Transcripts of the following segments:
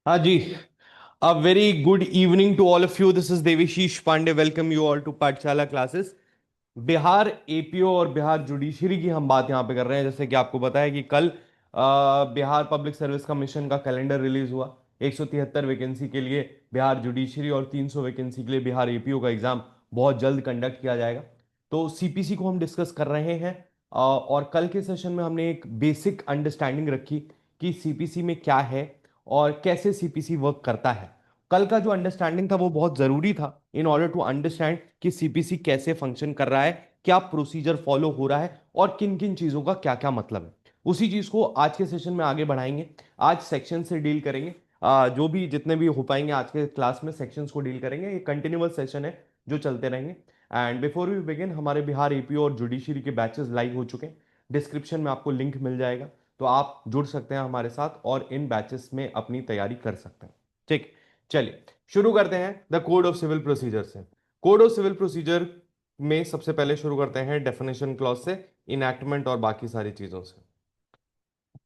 हाँ जी। A very good evening to all of you. This is Devashish Pandey. Welcome you all to पाठशाला classes. Bihar APO और Bihar judiciary की हम बात यहाँ पे कर रहे हैं। जैसे कि आपको पता है कि कल बिहार पब्लिक सर्विस कमीशन का कैलेंडर रिलीज हुआ। 173 वैकेंसी के लिए बिहार जुडिशरी और 300 वैकेंसी के लिए बिहार एपीओ का एग्जाम बहुत जल्द कंडक्ट किया जाएगा। तो सीपीसी को हम डिस्कस कर रहे हैं। और कल के सेशन में हमने एक बेसिक अंडरस्टैंडिंग रखी कि सीपीसी में क्या है और कैसे सीपीसी वर्क करता है। कल का जो अंडरस्टैंडिंग था वो बहुत जरूरी था इन ऑर्डर टू अंडरस्टैंड कि सीपीसी कैसे फंक्शन कर रहा है, क्या प्रोसीजर फॉलो हो रहा है और किन किन चीजों का क्या क्या मतलब है। उसी चीज को आज के सेशन में आगे बढ़ाएंगे। आज सेक्शन से डील करेंगे। जो भी जितने भी हो पाएंगे आज के क्लास में सेक्शंस को डील करेंगे। ये कंटिन्यूअस सेशन है जो चलते रहेंगे। एंड बिफोर वी बिगिन, हमारे बिहार एपीओ और जुडिशरी के बैचेस लाइव हो चुके हैं। डिस्क्रिप्शन में आपको लिंक मिल जाएगा, तो आप जुड़ सकते हैं हमारे साथ और इन बैचेस में अपनी तैयारी कर सकते हैं। ठीक, चलिए शुरू करते हैं the code of civil procedure से। कोड ऑफ सिविल प्रोसीजर में सबसे पहले शुरू करते हैं डेफिनेशन क्लॉज से, इनैक्टमेंट और बाकी सारी चीजों से।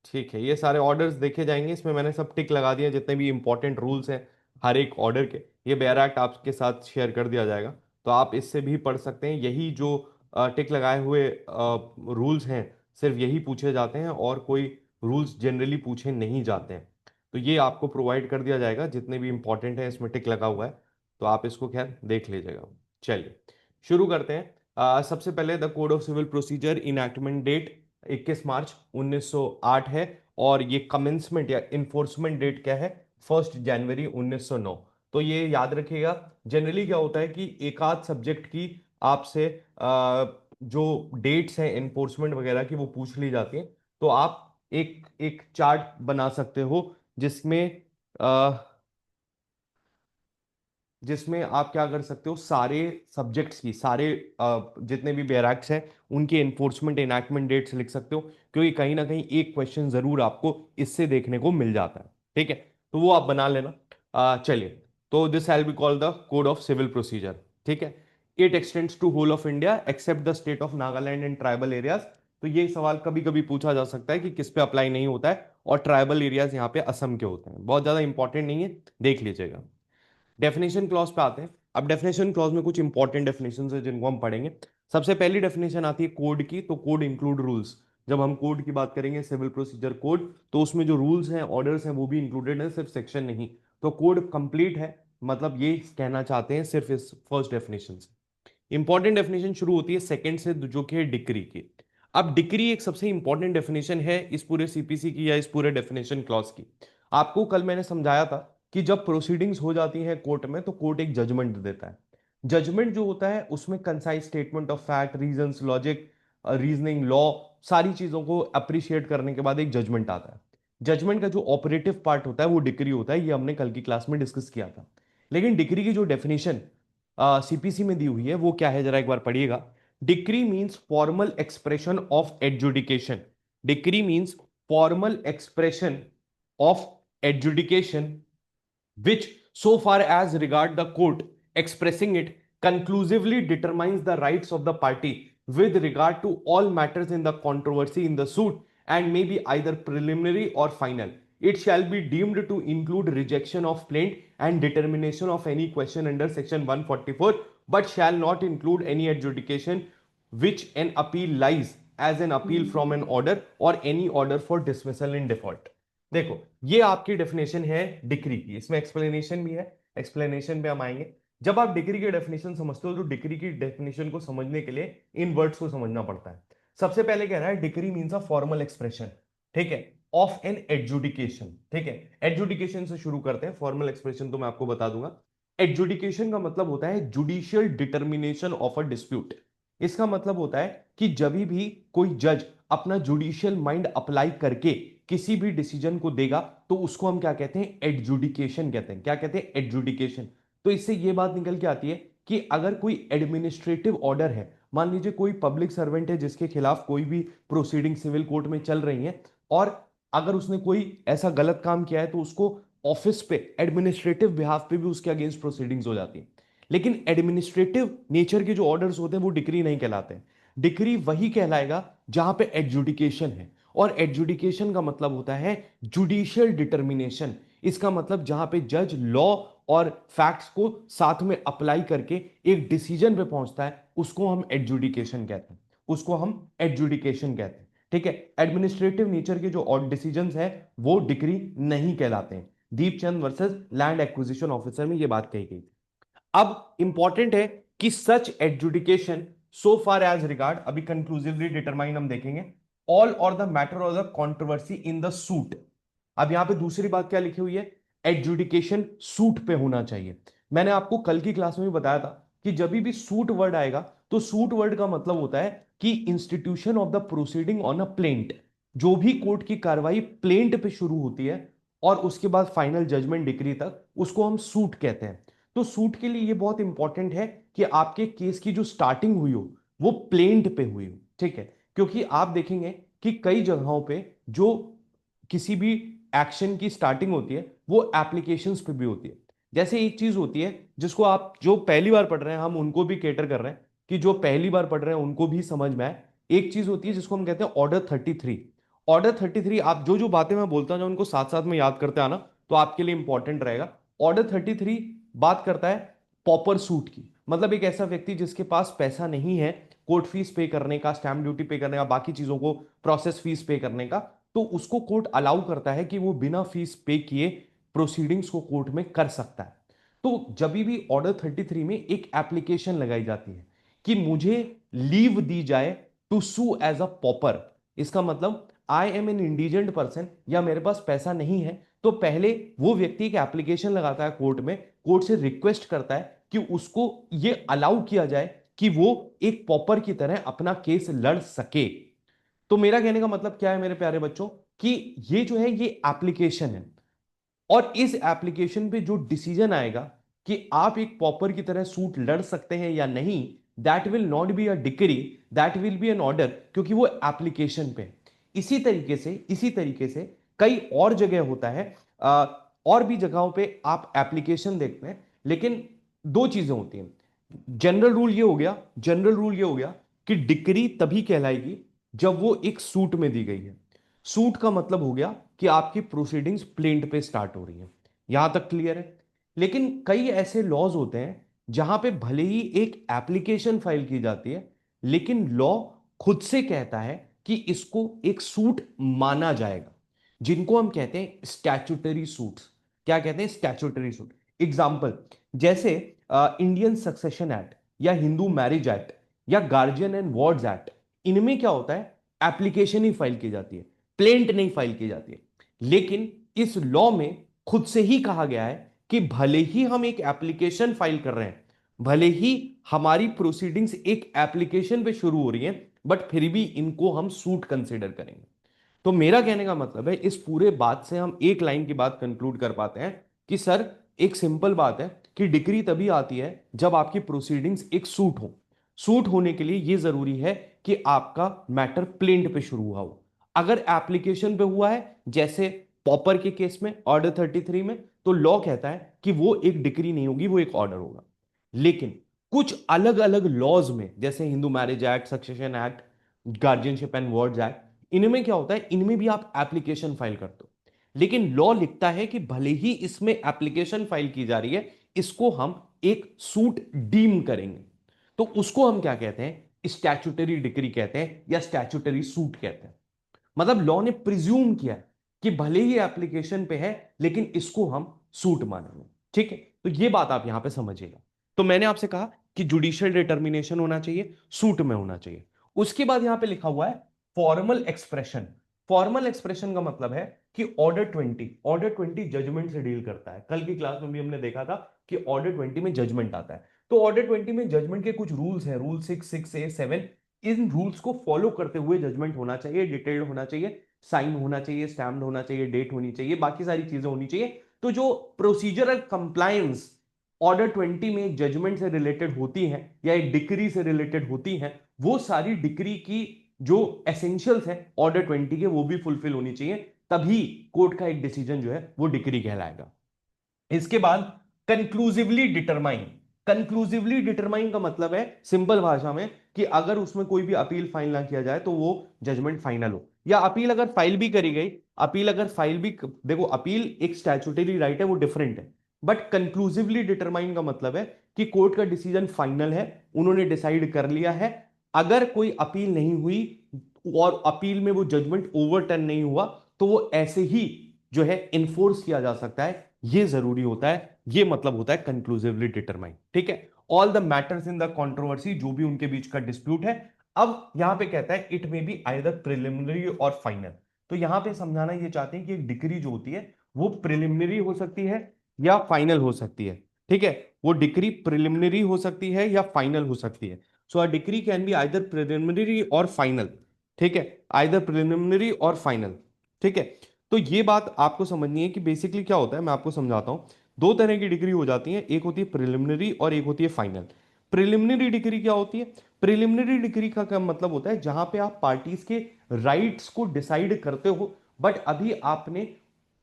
ठीक है, ये सारे ऑर्डर्स देखे जाएंगे। इसमें मैंने सब टिक लगा दिया, जितने भी इंपॉर्टेंट रूल्स हैं हर एक ऑर्डर के। ये बेयर एक्ट आपके साथ शेयर कर दिया जाएगा, तो आप इससे भी पढ़ सकते हैं। यही जो टिक लगाए हुए रूल्स हैं, सिर्फ यही पूछे जाते हैं और कोई रूल्स जनरली पूछे नहीं जाते हैं। तो ये आपको प्रोवाइड कर दिया जाएगा, जितने भी इंपॉर्टेंट है इसमें टिक लगा हुआ है, तो आप इसको खैर देख लीजिएगा। चलिए शुरू करते हैं। सबसे पहले the code of civil procedure enactment date 21 March 1908 है। और ये कमेंसमेंट या इन्फोर्समेंट डेट क्या है? 1 जनवरी 1909। तो ये याद रखिएगा। जनरली क्या होता है कि एक आध सब्जेक्ट की आपसे जो डेट्स हैं इन्फोर्समेंट वगैरह की वो पूछ ली जाती है। तो आप एक एक चार्ट बना सकते हो जिसमें जिसमें आप क्या कर सकते हो, सारे सब्जेक्ट्स की सारे जितने भी बैरक्स हैं उनके एनफोर्समेंट एनैक्टमेंट डेट्स लिख सकते हो, क्योंकि कहीं ना कहीं एक क्वेश्चन जरूर आपको इससे देखने को मिल जाता है। ठीक है, तो वो आप बना लेना। चलिए, तो this shall be called the code of civil procedure. ठीक है, it extends to whole of India except the state of Nagaland and tribal areas. तो ये सवाल कभी कभी पूछा जा सकता है कि किस पे अप्लाई नहीं होता है, और ट्राइबल एरियाज यहाँ पे असम के होते हैं। बहुत ज्यादा इंपॉर्टेंट नहीं है, देख लीजिएगा। डेफिनेशन क्लॉज पे आते हैं। अब डेफिनेशन क्लॉज में कुछ इंपॉर्टेंट डेफिनेशन है जिनको हम पढ़ेंगे। सबसे पहली डेफिनेशन आती है कोड की। तो कोड इंक्लूड रूल्स। जब हम कोड की बात करेंगे, सिविल प्रोसीजर कोड, तो उसमें जो रूल्स हैं ऑर्डर्स हैं वो भी इंक्लूडेड है, सिर्फ सेक्शन नहीं। तो कोड कंप्लीट है, मतलब ये कहना चाहते हैं सिर्फ इस फर्स्ट डेफिनेशन से। इंपॉर्टेंट डेफिनेशन शुरू होती है सेकंड से, जो कि है डिक्री की। अब डिक्री एक सबसे इंपॉर्टेंट डेफिनेशन है इस पूरे सीपीसी की या इस पूरे डेफिनेशन क्लॉज की। आपको कल मैंने समझाया था कि जब प्रोसीडिंग्स हो जाती हैं कोर्ट में, तो कोर्ट एक जजमेंट देता है। जजमेंट जो होता है उसमें concise statement of fact, reasons, logic, reasoning, law, सारी चीजों को अप्रिशिएट करने के बाद एक जजमेंट आता है। जजमेंट का जो ऑपरेटिव पार्ट होता है वो डिक्री होता है। ये हमने कल की क्लास में डिस्कस किया था। लेकिन डिक्री की जो डेफिनेशन सीपीसी में दी हुई है वो क्या है, जरा एक बार पढ़िएगा। Decree means formal expression of adjudication. Decree means formal expression of adjudication which, so far as regard the court expressing it, conclusively determines the rights of the party with regard to all matters in the controversy in the suit, and may be either preliminary or final. It shall be deemed to include rejection of plaint and determination of any question under section 144, but shall not include any adjudication which an appeal lies as an appeal from an order or any order for dismissal in default. देखो, ये आपकी definition है decree की। इसमें explanation भी है, explanation पे हम आएंगे। जब आप डिक्री की डेफिनेशन समझते हो तो डिक्री की डेफिनेशन को समझने के लिए इन वर्ड्स को समझना पड़ता है। सबसे पहले कह रहा है decree means a formal expression, ठीक है, ऑफ एन एडजुडिकेशन। ठीक है, एडजुडिकेशन से शुरू करते हैं। फॉर्मल एक्सप्रेशन तो मैं आपको बता दूंगा। एडजुडिकेशन का मतलब होता है judicial determination of a dispute. इसका मतलब होता है कि जब भी कोई जज अपना जुडिशियल माइंड अप्लाई करके किसी भी डिसीजन को देगा, तो उसको हम क्या कहते हैं? एडजुडिकेशन कहते हैं। क्या कहते हैं? एडजुडिकेशन। तो इससे यह बात निकल के आती है कि अगर कोई एडमिनिस्ट्रेटिव ऑर्डर है, मान लीजिए कोई पब्लिक सर्वेंट है जिसके खिलाफ कोई भी प्रोसीडिंग सिविल कोर्ट में चल रही है, और अगर उसने कोई ऐसा गलत काम किया है तो उसको ऑफिस पे एडमिनिस्ट्रेटिव बिहाफ पे भी उसके अगेंस्ट प्रोसीडिंग्स हो जाती है। लेकिन एडमिनिस्ट्रेटिव नेचर के जो ऑर्डर्स होते हैं वो डिक्री नहीं कहलाते हैं। डिक्री वही कहलाएगा जहां पे एडजुडिकेशन है। और एडजुडिकेशन का मतलब होता है जुडिशियल डिटर्मिनेशन। इसका मतलब जहां पे जज लॉ और फैक्ट्स को साथ में अप्लाई करके एक डिसीजन पे पहुंचता है, उसको हम एडजुडिकेशन कहते हैं, उसको हम एडजुडिकेशन कहते हैं। ठीक है, एडमिनिस्ट्रेटिव नेचर के जो और डिसीजंस है वो डिक्री नहीं कहलाते हैं। Deepchand versus land acquisition officer में ये बात कही गई। अब इंपॉर्टेंट है कि सच एडजुडिकेशन सो फार एज रिगार्ड, अभी कंक्लूसिवली डिटरमाइन हम देखेंगे, ऑल और द मैटर और the controversy in the suit. अब यहां पे दूसरी बात क्या लिखी हुई है, एडजुडिकेशन सूट पे होना चाहिए। मैंने आपको कल की क्लास में भी बताया था कि जब भी सूट वर्ड आएगा तो सूट वर्ड का मतलब होता है कि institution of the proceeding on a plaint. जो भी कोर्ट की कार्रवाई प्लेंट पे शुरू होती है और उसके बाद फाइनल जजमेंट डिक्री तक, उसको हम सूट कहते हैं। तो सूट के लिए ये बहुत इंपॉर्टेंट है कि आपके केस की जो स्टार्टिंग हुई हो वो प्लेंट पे हुई हो। ठीक है, क्योंकि आप देखेंगे कि कई जगहों पे जो किसी भी एक्शन की स्टार्टिंग होती है वो एप्लीकेशंस पे भी होती है। जैसे एक चीज होती है जिसको आप जो पहली बार पढ़ रहे हैं हम उनको भी केटर कर रहे हैं कि जो पहली बार पढ़ रहे हैं उनको भी समझ में आए। एक चीज होती है जिसको हम कहते हैं ऑर्डर 33। ऑर्डर 33, आप जो जो बातें मैं बोलता हूं उनको साथ साथ में याद करते आना तो आपके लिए इंपॉर्टेंट रहेगा। ऑर्डर 33 बात करता है पॉपर सूट की, मतलब एक ऐसा व्यक्ति जिसके पास पैसा नहीं है कोर्ट फीस पे करने का, स्टैम्प ड्यूटी पे करने का, बाकी चीजों को प्रोसेस फीस पे करने का, तो उसको कोर्ट अलाउ करता है कि वो बिना फीस पे किए प्रोसीडिंग्स को कोर्ट में कर सकता है। तो जब भी ऑर्डर 33 में एक एप्लीकेशन लगाई जाती है कि मुझे लीव दी जाए to sue as a pauper, इसका मतलब I am an indigent person या मेरे पास पैसा नहीं है, तो पहले वो व्यक्ति एक एप्लीकेशन लगाता है कोर्ट में, कोर्ट से रिक्वेस्ट करता है कि उसको ये अलाउ किया जाए कि वो एक पॉपर की तरह अपना केस लड़ सके। तो मेरा कहने का मतलब क्या है मेरे प्यारे बच्चों, कि ये जो है ये एप्लीकेशन है, और इस एप्लीकेशन पे जो डिसीजन आएगा कि आप एक पॉपर की तरह सूट लड़ सकते हैं या नहीं, that will not be a decree, that will be an order, क्योंकि वो एप्लीकेशन पे। इसी तरीके से कई और जगह होता है, और भी जगहों पे आप एप्लीकेशन देखते हैं, लेकिन दो चीजें होती हैं। जनरल रूल ये हो गया कि डिक्री तभी कहलाएगी जब वो एक सूट में दी गई है। सूट का मतलब हो गया कि आपकी प्रोसीडिंग्स प्लेंट पे स्टार्ट हो रही है। यहां तक क्लियर है। लेकिन कई ऐसे लॉज होते हैं जहां पे भले ही एक एप्लीकेशन फाइल की जाती है, लेकिन लॉ खुद से कहता है कि इसको एक सूट माना जाएगा, जिनको हम कहते हैं स्टैट्यूटरी सूट्स। क्या कहते हैं? Statutory suit. एग्जाम्पल, जैसे इंडियन सक्सेशन एक्ट या हिंदू मैरिज एक्ट या गार्जियन एंड वार्ड्स एक्ट, इनमें क्या होता है, एप्लीकेशन ही फाइल की जाती है, प्लेंट नहीं फाइल की जाती है। लेकिन इस लॉ में खुद से ही कहा गया है कि भले ही हम एक एप्लीकेशन फाइल कर रहे हैं, भले ही हमारी प्रोसीडिंग्स एक एप्लीकेशन पे शुरू हो रही हैं, बट फिर भी इनको हम सूट कंसिडर करेंगे। तो मेरा कहने का मतलब है, इस पूरे बात से हम एक लाइन की बात कंक्लूड कर पाते हैं कि सर, एक सिंपल बात है कि डिक्री तभी आती है जब आपकी प्रोसीडिंग्स एक सूट हो। सूट होने के लिए यह जरूरी है कि आपका मैटर प्लेंट पे शुरू हुआ हो। अगर एप्लीकेशन पे हुआ है, जैसे पॉपर के केस में ऑर्डर 33 में, तो लॉ कहता है कि वो एक डिक्री नहीं होगी, वो एक ऑर्डर होगा। लेकिन कुछ अलग अलग लॉज में, जैसे Hindu marriage act, succession act, guardianship and words act, इनमें क्या होता है, इनमें भी आप एप्लीकेशन फाइल करते हो, लेकिन लॉ लिखता है कि भले ही इसमें एप्लीकेशन फाइल की जा रही है, इसको हम एक सूट डीम करेंगे। तो उसको हम क्या कहते हैं? स्टैट्यूटरी डिक्री कहते हैं या स्टैट्यूटरी सूट कहते हैं। मतलब लॉ ने प्रिज्यूम किया है कि भले ही एप्लीकेशन पे है, लेकिन इसको हम सूट मानेंगे। ठीक है, तो ये बात आप यहां पे समझिएगा। तो मैंने आपसे कहा कि जुडिशियल डिटर्मिनेशन होना चाहिए, सूट में होना चाहिए। उसके बाद यहां पे लिखा हुआ है फॉर्मल एक्सप्रेशन। फॉर्मल एक्सप्रेशन का मतलब है कि ऑर्डर 20 जजमेंट से डील करता है। कल की क्लास में भी हमने देखा था कि ऑर्डर 20 में जजमेंट आता है। तो ऑर्डर 20 में जजमेंट के कुछ रूल्स हैं, रूल 6, 6A, 7। इन रूल्स को फॉलो करते हुए जजमेंट होना चाहिए, डिटेल्ड होना चाहिए, साइन होना चाहिए, स्टैम्प्ड होना चाहिए, डेट होनी चाहिए, बाकी सारी चीजें होनी चाहिए। तो जो प्रोसीजरल कंप्लायंस ऑर्डर 20 में एक जजमेंट से रिलेटेड होती हैं या एक डिक्री से रिलेटेड होती हैं, वो सारी डिक्री की जो एसेंशियल्स हैं ऑर्डर 20 के, वो भी फुलफिल होनी चाहिए। तभी कोर्ट का एक डिसीजन जो है वो डिक्री कहलाएगा। इसके बाद कंक्लूसिवली डिटरमाइन। कंक्लूसिवली डिटरमाइन का मतलब है सिंपल भाषा में कि अगर उसमें कोई भी अपील फाइल ना किया जाए तो वो जजमेंट फाइनल हो, या अपील अगर फाइल भी करी गई, अपील अगर फाइल भी, देखो अपील एक स्टैट्यूटरी राइट है, वो डिफरेंट है, बट कंक्लूसिवली डिटरमाइन का मतलब है कि कोर्ट का डिसीजन फाइनल है, उन्होंने डिसाइड कर लिया है। अगर कोई अपील नहीं हुई और अपील में वो जजमेंट ओवरटर्न नहीं हुआ तो वो ऐसे ही जो है इन्फोर्स किया जा सकता है, ये जरूरी होता है, ये मतलब होता है कंक्लूसिवली डिटरमाइन। ठीक है, all the matters in the controversy, जो भी उनके बीच का डिस्प्यूट है। अब यहां पे कहता है it may B either preliminary और फाइनल। तो यहां पे समझाना ये चाहते हैं कि एक डिक्री जो होती है वो प्रिलिमिनरी हो सकती है या फाइनल हो सकती है। ठीक है, वो डिक्री प्रिलिमिनरी हो सकती है या फाइनल हो सकती है। So a decree can be either preliminary और फाइनल। ठीक है, आइदर प्रिलिमिनरी और फाइनल। ठीक है, तो ये बात आपको समझनी है कि बेसिकली क्या होता है, मैं आपको समझाता हूं। दो तरह की डिग्री हो जाती है, एक होती है प्रिलिमिनरी और एक होती है फाइनल। प्रिलिमिनरी डिग्री क्या होती है? प्रिलिमिनरी डिग्री का क्या मतलब होता है? जहां पे आप पार्टीज के राइट्स को डिसाइड करते हो, बट अभी आपने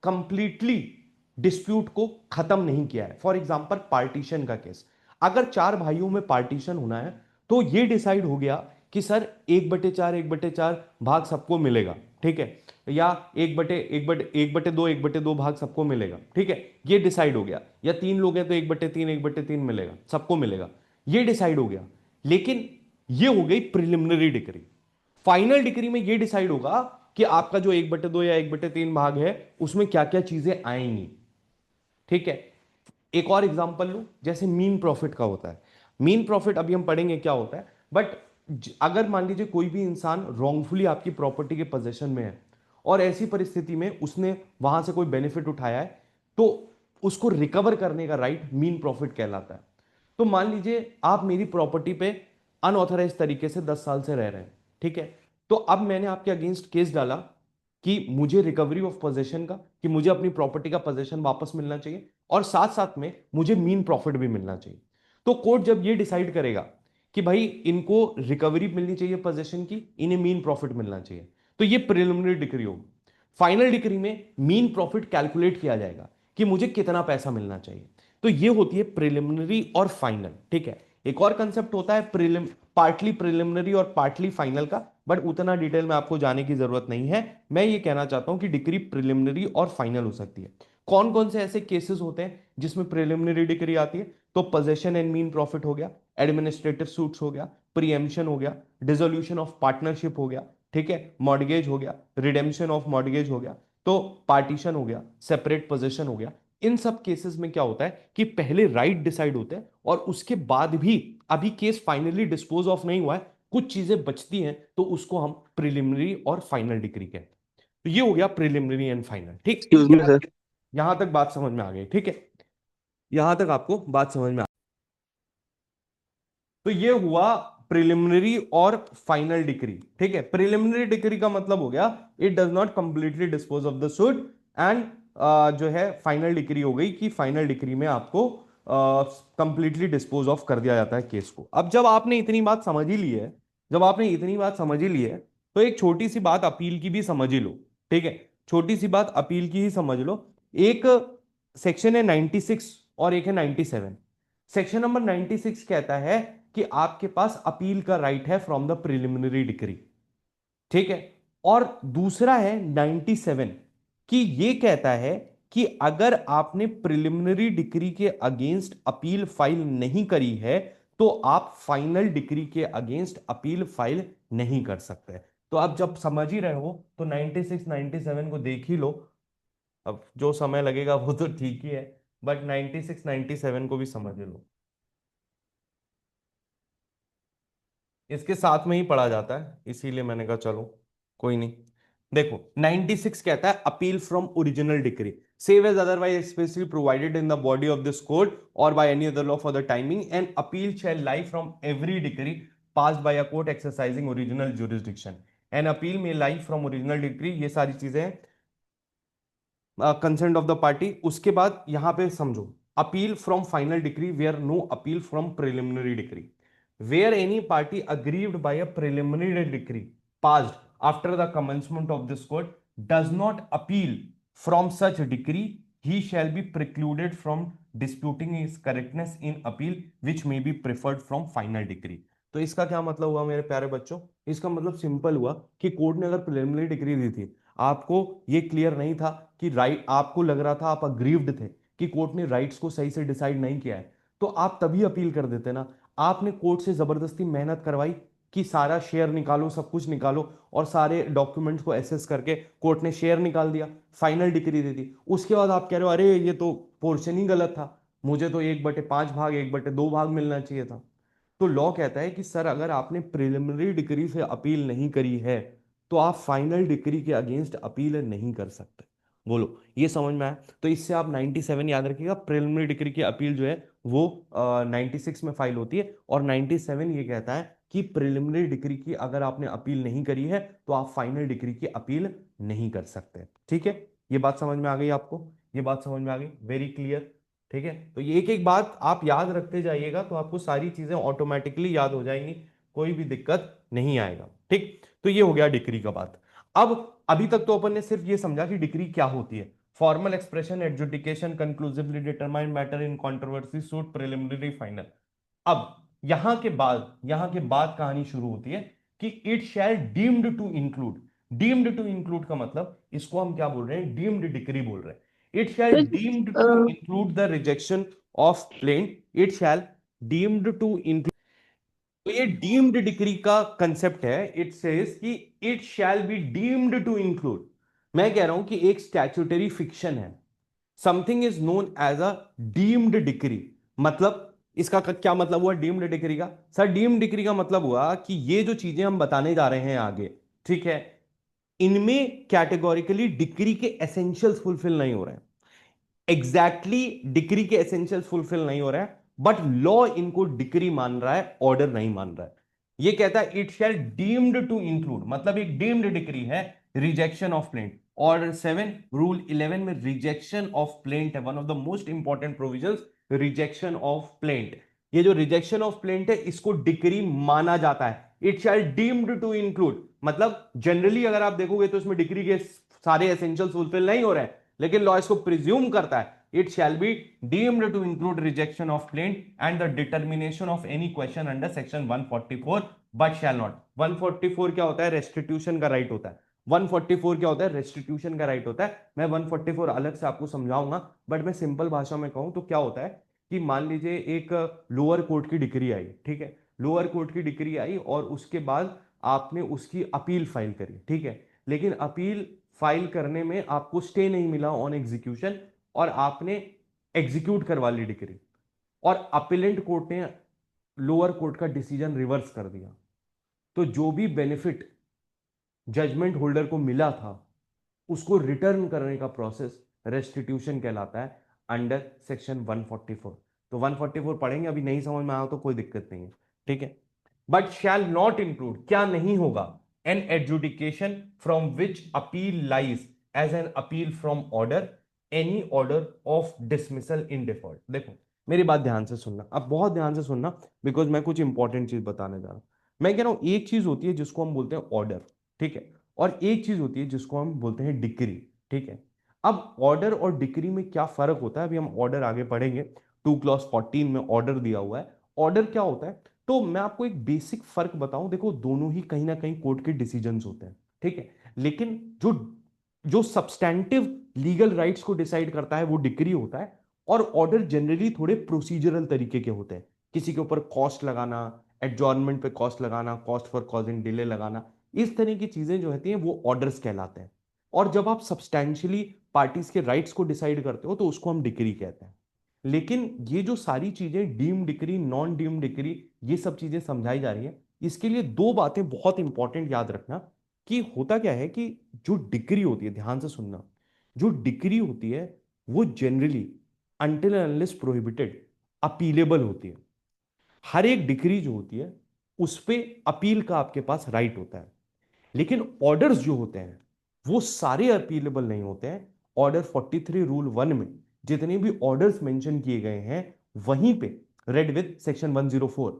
कंप्लीटली डिस्प्यूट को खत्म नहीं किया है। फॉर एग्जांपल पार्टीशन का केस, अगर चार भाइयों में पार्टीशन होना है तो ये डिसाइड हो गया कि सर 1/4 भाग सबको मिलेगा। ठीक है, या 1/2 भाग सबको मिलेगा। ठीक है, ये डिसाइड हो गया, या तीन लोग हैं तो 1/3 मिलेगा, सबको मिलेगा, ये डिसाइड हो गया। लेकिन ये हो गई प्रिलिमिनरी डिग्री। फाइनल डिग्री में ये डिसाइड होगा कि आपका जो 1/2 या 1/3 भाग है उसमें क्या क्या चीजें आएंगी। ठीक है, एक और एग्जांपल लो, जैसे मीन प्रॉफिट का होता है। मीन प्रॉफिट अभी हम पढ़ेंगे क्या होता है, बट अगर मान लीजिए कोई भी इंसान रॉन्गफुली आपकी प्रॉपर्टी के पोजीशन में है और ऐसी परिस्थिति में उसने वहां से कोई बेनिफिट उठाया है, तो उसको रिकवर करने का राइट मीन प्रॉफिट कहलाता है। तो मान लीजिए आप मेरी प्रॉपर्टी पे अनऑथराइज तरीके से 10 साल से रह रहे हैं। ठीक है, तो अब मैंने आपके अगेंस्ट केस डाला कि मुझे रिकवरी ऑफ पोजेशन का, कि मुझे अपनी प्रॉपर्टी का पोजेशन वापस मिलना चाहिए और साथ साथ में मुझे मीन प्रॉफिट भी मिलना चाहिए। तो कोर्ट जब ये डिसाइड करेगा कि भाई इनको रिकवरी मिलनी चाहिए पोजेशन की, इन्हें मीन प्रॉफिट मिलना चाहिए, तो ये प्रिलिमिनरी डिक्री होगी। फाइनल डिक्री में मीन प्रॉफिट कैलकुलेट किया जाएगा कि मुझे कितना पैसा मिलना चाहिए। तो ये होती है प्रिलिमिनरी और फाइनल। ठीक है, एक और कंसेप्ट होता है पार्टली प्रिलिमिनरी और पार्टली फाइनल का, बट उतना डिटेल में आपको जाने की जरूरत नहीं है। मैं ये कहना चाहता हूं कि डिग्री प्रिलिमिनरी और फाइनल हो सकती है। कौन कौन से ऐसे केसेस होते हैं जिसमें प्रिलिमिनरी डिग्री आती है? तो पोजेशन एंड मीन प्रॉफिट हो गया, एडमिनिस्ट्रेटिव सूट्स हो गया, प्रीएम्पशन हो गया, डिसोल्यूशन ऑफ पार्टनरशिप हो गया, ठीक है, मॉर्गेज हो गया, रिडेम्पशन ऑफ मॉर्गेज हो गया, तो पार्टीशन हो गया, सेपरेट पोजेशन हो गया। इन सब केसेस में क्या होता है कि पहले राइट डिसाइड होते हैं और उसके बाद भी अभी केस फाइनली डिस्पोज ऑफ नहीं हुआ है, कुछ चीजें बचती हैं, तो उसको हम प्रिलिमिनरी और फाइनल डिग्री कहते हैं। तो ये हो गया प्रिलिमिनरी एंड फाइनल। ठीक, एक्सक्यूज मी सर। यहां तक बात समझ में आ गई? ठीक है, यहां तक आपको बात समझ में आ, तो ये हुआ प्रिलिमिनरी और फाइनल डिग्री। ठीक है, प्रिलिमिनरी डिग्री का मतलब हो गया it does not completely dispose of the suit, and जो है फाइनल डिग्री हो गई कि फाइनल डिग्री में आपको कंप्लीटली डिस्पोज ऑफ कर दिया जाता है केस को। अब जब आपने इतनी बात समझ ही ली है, जब आपने इतनी बात समझ ही ली है, तो एक छोटी सी बात अपील की भी समझ ही लो। ठीक है, छोटी सी बात अपील की ही समझ लो। एक सेक्शन है 96 और एक है 97। सेक्शन नंबर 96 कहता है कि आपके पास अपील का राइट है फ्रॉम द प्रिलिमिनरी डिक्री। ठीक है, और दूसरा है 97 कि ये कहता है कि अगर आपने प्रिलिमिनरी डिक्री के अगेंस्ट अपील फाइल नहीं करी है तो आप फाइनल डिक्री के अगेंस्ट अपील फाइल नहीं कर सकते। तो आप जब समझ ही रहे हो तो 96 97 को देख ही लो। अब जो समय लगेगा वो तो ठीक ही है, बट 96 97 को भी समझ लो, इसके साथ में ही पढ़ा जाता है, इसीलिए मैंने कहा चलो कोई नहीं। देखो 96 कहता है appeal from original decree save as otherwise specially provided in the body of this code और by any other law for the timing and appeal shall lie from every decree passed by a court exercising original jurisdiction and appeal may lie from original decree, ये सारी चीजें हैं, consent of the party. उसके बाद यहां पे समझो, appeal from final decree where no appeal from preliminary decree, where any party aggrieved by a preliminary decree passed after the commencement of this court does not appeal from such decree, he shall be precluded from disputing his correctness in appeal which may be preferred from final decree। तो इसका क्या मतलब हुआ मेरे प्यारे बच्चों? इसका मतलब सिंपल हुआ कि कोर्ट ने अगर प्रिलिमिनरी डिग्री दी थी, आपको ये क्लियर नहीं था कि राइट, आपको लग रहा था, आप अग्रीव्ड थे कि कोर्ट ने राइट्स को सही से डिसाइड नहीं किया है, तो आप तभी अपील कर देते ना। आपने कोर्ट से जबरदस्ती मेहनत करवाई कि सारा शेयर निकालो, सब कुछ निकालो, और सारे डॉक्यूमेंट्स को एसेस करके कोर्ट ने शेयर निकाल दिया, फाइनल डिग्री दे दी। उसके बाद आप कह रहे हो अरे ये तो पोर्शन ही गलत था, मुझे तो 1/5 भाग 1/2 भाग मिलना चाहिए था। तो लॉ कहता है कि सर अगर आपने प्रिलिमिनरी डिग्री से अपील नहीं करी है तो आप फाइनल डिग्री के अगेंस्ट अपील नहीं कर सकते। बोलो ये समझ में आया? तो इससे आप 97 याद रखिएगा, प्रिलिमिनरी डिग्री की अपील जो है वो 96 में फाइल होती है, और 97 ये कहता है कि प्रिलिमिनरी डिग्री की अगर आपने अपील नहीं करी है तो आप फाइनल डिग्री की अपील नहीं कर सकते। ठीक है, ये बात समझ में आ गई आपको? ये बात समझ में आ गई? Very clear. ठीक है, तो ये एक एक बात आप याद रखते जाइएगा तो आपको सारी चीजें ऑटोमेटिकली याद हो जाएंगी, कोई भी दिक्कत नहीं आएगा। ठीक, तो ये हो गया डिग्री का बात। अब अभी तक तो अपन ने सिर्फ ये समझा कि डिग्री क्या होती है, formal expression, adjudication, conclusively determined matter in controversy, suit, preliminary, final. अब यहां के बाद कहानी शुरू होती है कि it shall deemed to include. Deemed to include का मतलब इसको हम क्या बोल रहे हैं? डीम्ड डिग्री बोल रहे हैं। इट शैल तो deemed to a, include the rejection of plaint. It shall deemed to include. तो ये डीम्ड डिग्री का कंसेप्ट है। इट सेज कि it shall be deemed to include. मैं कह रहा हूं कि एक स्टैट्यूटरी फिक्शन है, something is known as a deemed decree. मतलब इसका क्या मतलब हुआ डीम्ड डिग्री का? सर डीम्ड डिग्री का मतलब हुआ कि ये जो चीजें हम बताने जा रहे हैं आगे, ठीक है, इनमें कैटेगोरिकली डिग्री के एसेंशियल्स फुलफिल नहीं हो रहे हैं। एग्जैक्टली डिग्री के एसेंशियल्स फुलफिल नहीं हो रहा है, बट लॉ इनको डिग्री मान रहा है, ऑर्डर नहीं मान रहा है। ये कहता है it shall deemed to include, मतलब एक डीम्ड डिग्री है rejection of plaint. Order 7 rule 11 में रिजेक्शन ऑफ प्लेंट है, one of the most important provisions, rejection of plaint. ये जो रिजेक्शन ऑफ प्लेंट है इसको डिग्री माना जाता है। It shall deemed to include मतलब जनरली अगर आप देखोगे तो इसमें डिग्री के सारे एसेंशियल्स फुलफिल नहीं हो रहे हैं, लेकिन लॉ इसको प्रिज्यूम करता है। It shall be deemed to include rejection of plaint and the determination of any question under section 144 but shall not. 144 क्या होता है? रेस्टिट्यूशन का राइट होता है। 144 क्या होता है? रेस्टिट्यूशन का राइट होता है। मैं 144 अलग से आपको समझाऊंगा, बट मैं सिंपल भाषा में कहूं तो क्या होता है कि मान लीजिए एक लोअर कोर्ट की डिग्री आई, ठीक है, लोअर कोर्ट की डिग्री आई और उसके बाद आपने उसकी अपील फाइल करी, ठीक है, लेकिन अपील फाइल करने में आपको स्टे नहीं मिला ऑन एग्जीक्यूशन, और आपने एग्जीक्यूट करवा ली डिग्री, और अपीलेंट कोर्ट ने लोअर कोर्ट का डिसीजन रिवर्स कर दिया, तो जो भी बेनिफिट जजमेंट होल्डर को मिला था उसको रिटर्न करने का प्रोसेस रेस्टिट्यूशन कहलाता है अंडर सेक्शन 144। तो 144 पढ़ेंगे, अभी नहीं समझ में आया तो कोई दिक्कत नहीं है, ठीक है। बट शैल नॉट इंक्लूड, क्या नहीं होगा? An adjudication from which appeal lies as an appeal from order, any order of dismissal in default. देखो मेरी बात ध्यान से सुनना, अब बहुत ध्यान से सुनना, बिकॉज मैं कुछ इंपॉर्टेंट चीज बताने जा रहा हूं। मैं कह रहा हूं एक चीज होती है जिसको हम बोलते हैं ऑर्डर, ठीक है, और एक चीज होती है जिसको हम बोलते हैं डिक्री, ठीक है। अब ऑर्डर और डिक्री में क्या फर्क होता है, अभी हम ऑर्डर आगे पढ़ेंगे। 2 क्लॉज 14 में ऑर्डर दिया हुआ है। ऑर्डर क्या होता है, तो मैं आपको एक बेसिक फर्क बताऊं, देखो दोनों ही कहीं ना कहीं कोर्ट के डिसीजंस होते हैं, ठीक है, लेकिन जो जो सब्सटैंटिव लीगल राइट्स को डिसाइड करता है वो डिक्री होता है, और ऑर्डर जनरली थोड़े प्रोसीजरल तरीके के होते हैं। किसी के ऊपर कॉस्ट लगाना, एडजॉर्नमेंट पे कॉस्ट लगाना, कॉस्ट फॉर कॉजिंग डिले लगाना, इस तरह की चीजें जो होती हैं वो ऑर्डर्स कहलाते हैं। और जब आप सब्सटैंशियली पार्टीज के राइट्स को डिसाइड करते हो तो उसको हम डिक्री कहते हैं। लेकिन ये जो सारी चीजें deem decree, non deem decree, ये सब चीजें समझाई जा रही है, इसके लिए दो बातें बहुत इंपॉर्टेंट याद रखना। कि होता क्या है कि जो डिक्री होती है, ध्यान से सुनना, जो डिक्री होती है वो generally until unless prohibited appealable होती है। हर एक डिक्री जो होती है उस पे अपील का आपके पास राइट होता है, लेकिन ऑर्डर्स जो होते हैं वो सारे अपीलेबल नहीं होते हैं। ऑर्डर 43 रूल 1 में जितने भी ऑर्डर्स मेंशन किए गए हैं वहीं पे रेड विद सेक्शन 104,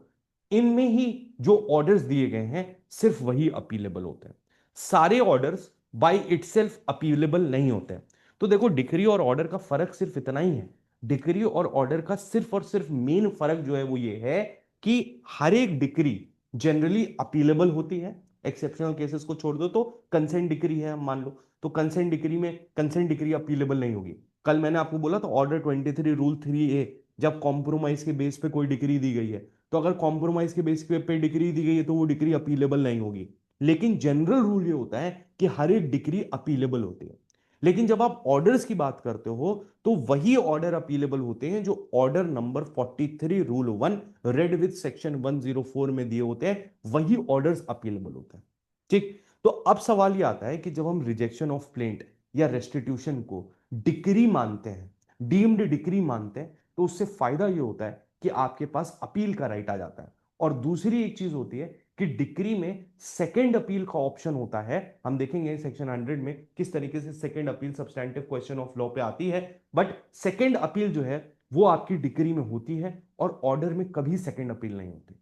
इनमें ही जो ऑर्डर्स दिए गए हैं सिर्फ वही अपीलेबल होते हैं। सारे ऑर्डर्स बाय इटसेल्फ अपीलेबल नहीं होते हैं। तो देखो डिक्री और ऑर्डर का फर्क सिर्फ इतना ही है। डिक्री और ऑर्डर का सिर्फ और सिर्फ मेन फर्क जो है वो ये है कि हर एक डिक्री जनरली अपीलेबल होती है, एक्सेप्शनल केसेस को छोड़ दो तो कंसेंट डिक्री है मान लो, तो कंसेंट डिक्री में कंसेंट डिक्री अपीलेबल नहीं होगी। कल मैंने आपको बोला था ऑर्डर 23 रूल 3A, जब कॉम्प्रोमाइज के बेस पे कोई डिक्री दी गई है, तो अगर कॉम्प्रोमाइज के बेस पे डिक्री दी गई है तो वो डिक्री अपीलेबल नहीं होगी। लेकिन जनरल रूल ये होता है कि हर एक डिक्री अपीलेबल होती है। लेकिन जब आप ऑर्डर्स की बात करते हो तो वही ऑर्डर अपीलेबल होते हैं जो order number 43 rule 1 red with section 104 में दिए होते हैं, वही ऑर्डर्स अपीलेबल होते हैं। ठीक, तो अब सवाल ये आता है कि जब हम रिजेक्शन ऑफ प्लेंट या रेस्टिट्यूशन को डिक्री मानते हैं, डीम्ड डिक्री मानते हैं, तो उससे फायदा ये होता है कि आपके पास अपील का राइट आ जाता है। और दूसरी एक चीज होती है कि डिक्री में सेकेंड अपील का ऑप्शन होता है। हम देखेंगे सेक्शन 100 में किस तरीके से second appeal substantive question of law पे आती है, बट सेकेंड अपील जो है वो आपकी डिक्री में होती है और ऑर्डर में कभी सेकेंड अपील नहीं होती।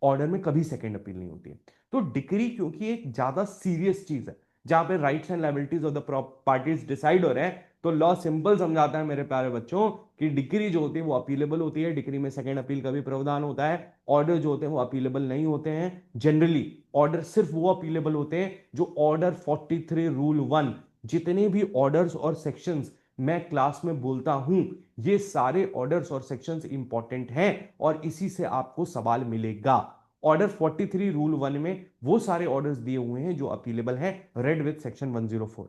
ऑर्डर में कभी सेकेंड अपील नहीं होती है। तो डिक्री क्योंकि एक ज्यादा सीरियस चीज है जहां पे rights and liabilities of the parties decide हो रहे हैं, तो लॉ सिंपल समझाता है मेरे प्यारे बच्चों कि डिक्री जो होती है वो अपीलेबल होती है, डिक्री में सेकेंड अपील का भी प्रावधान होता है। ऑर्डर जो होते हैं वो अपीलेबल नहीं होते हैं। जनरली ऑर्डर सिर्फ वो अपीलेबल होते हैं जो ऑर्डर 43 रूल 1, जितने भी ऑर्डर्स और सेक्शंस मैं क्लास में बोलता हूं, ये सारे ऑर्डर्स और सेक्शंस इंपॉर्टेंट हैं और इसी से आपको सवाल मिलेगा। ऑर्डर 43 रूल 1 में वो सारे ऑर्डर्स दिए हुए हैं जो अपीलेबल हैं रेड विथ सेक्शन 104।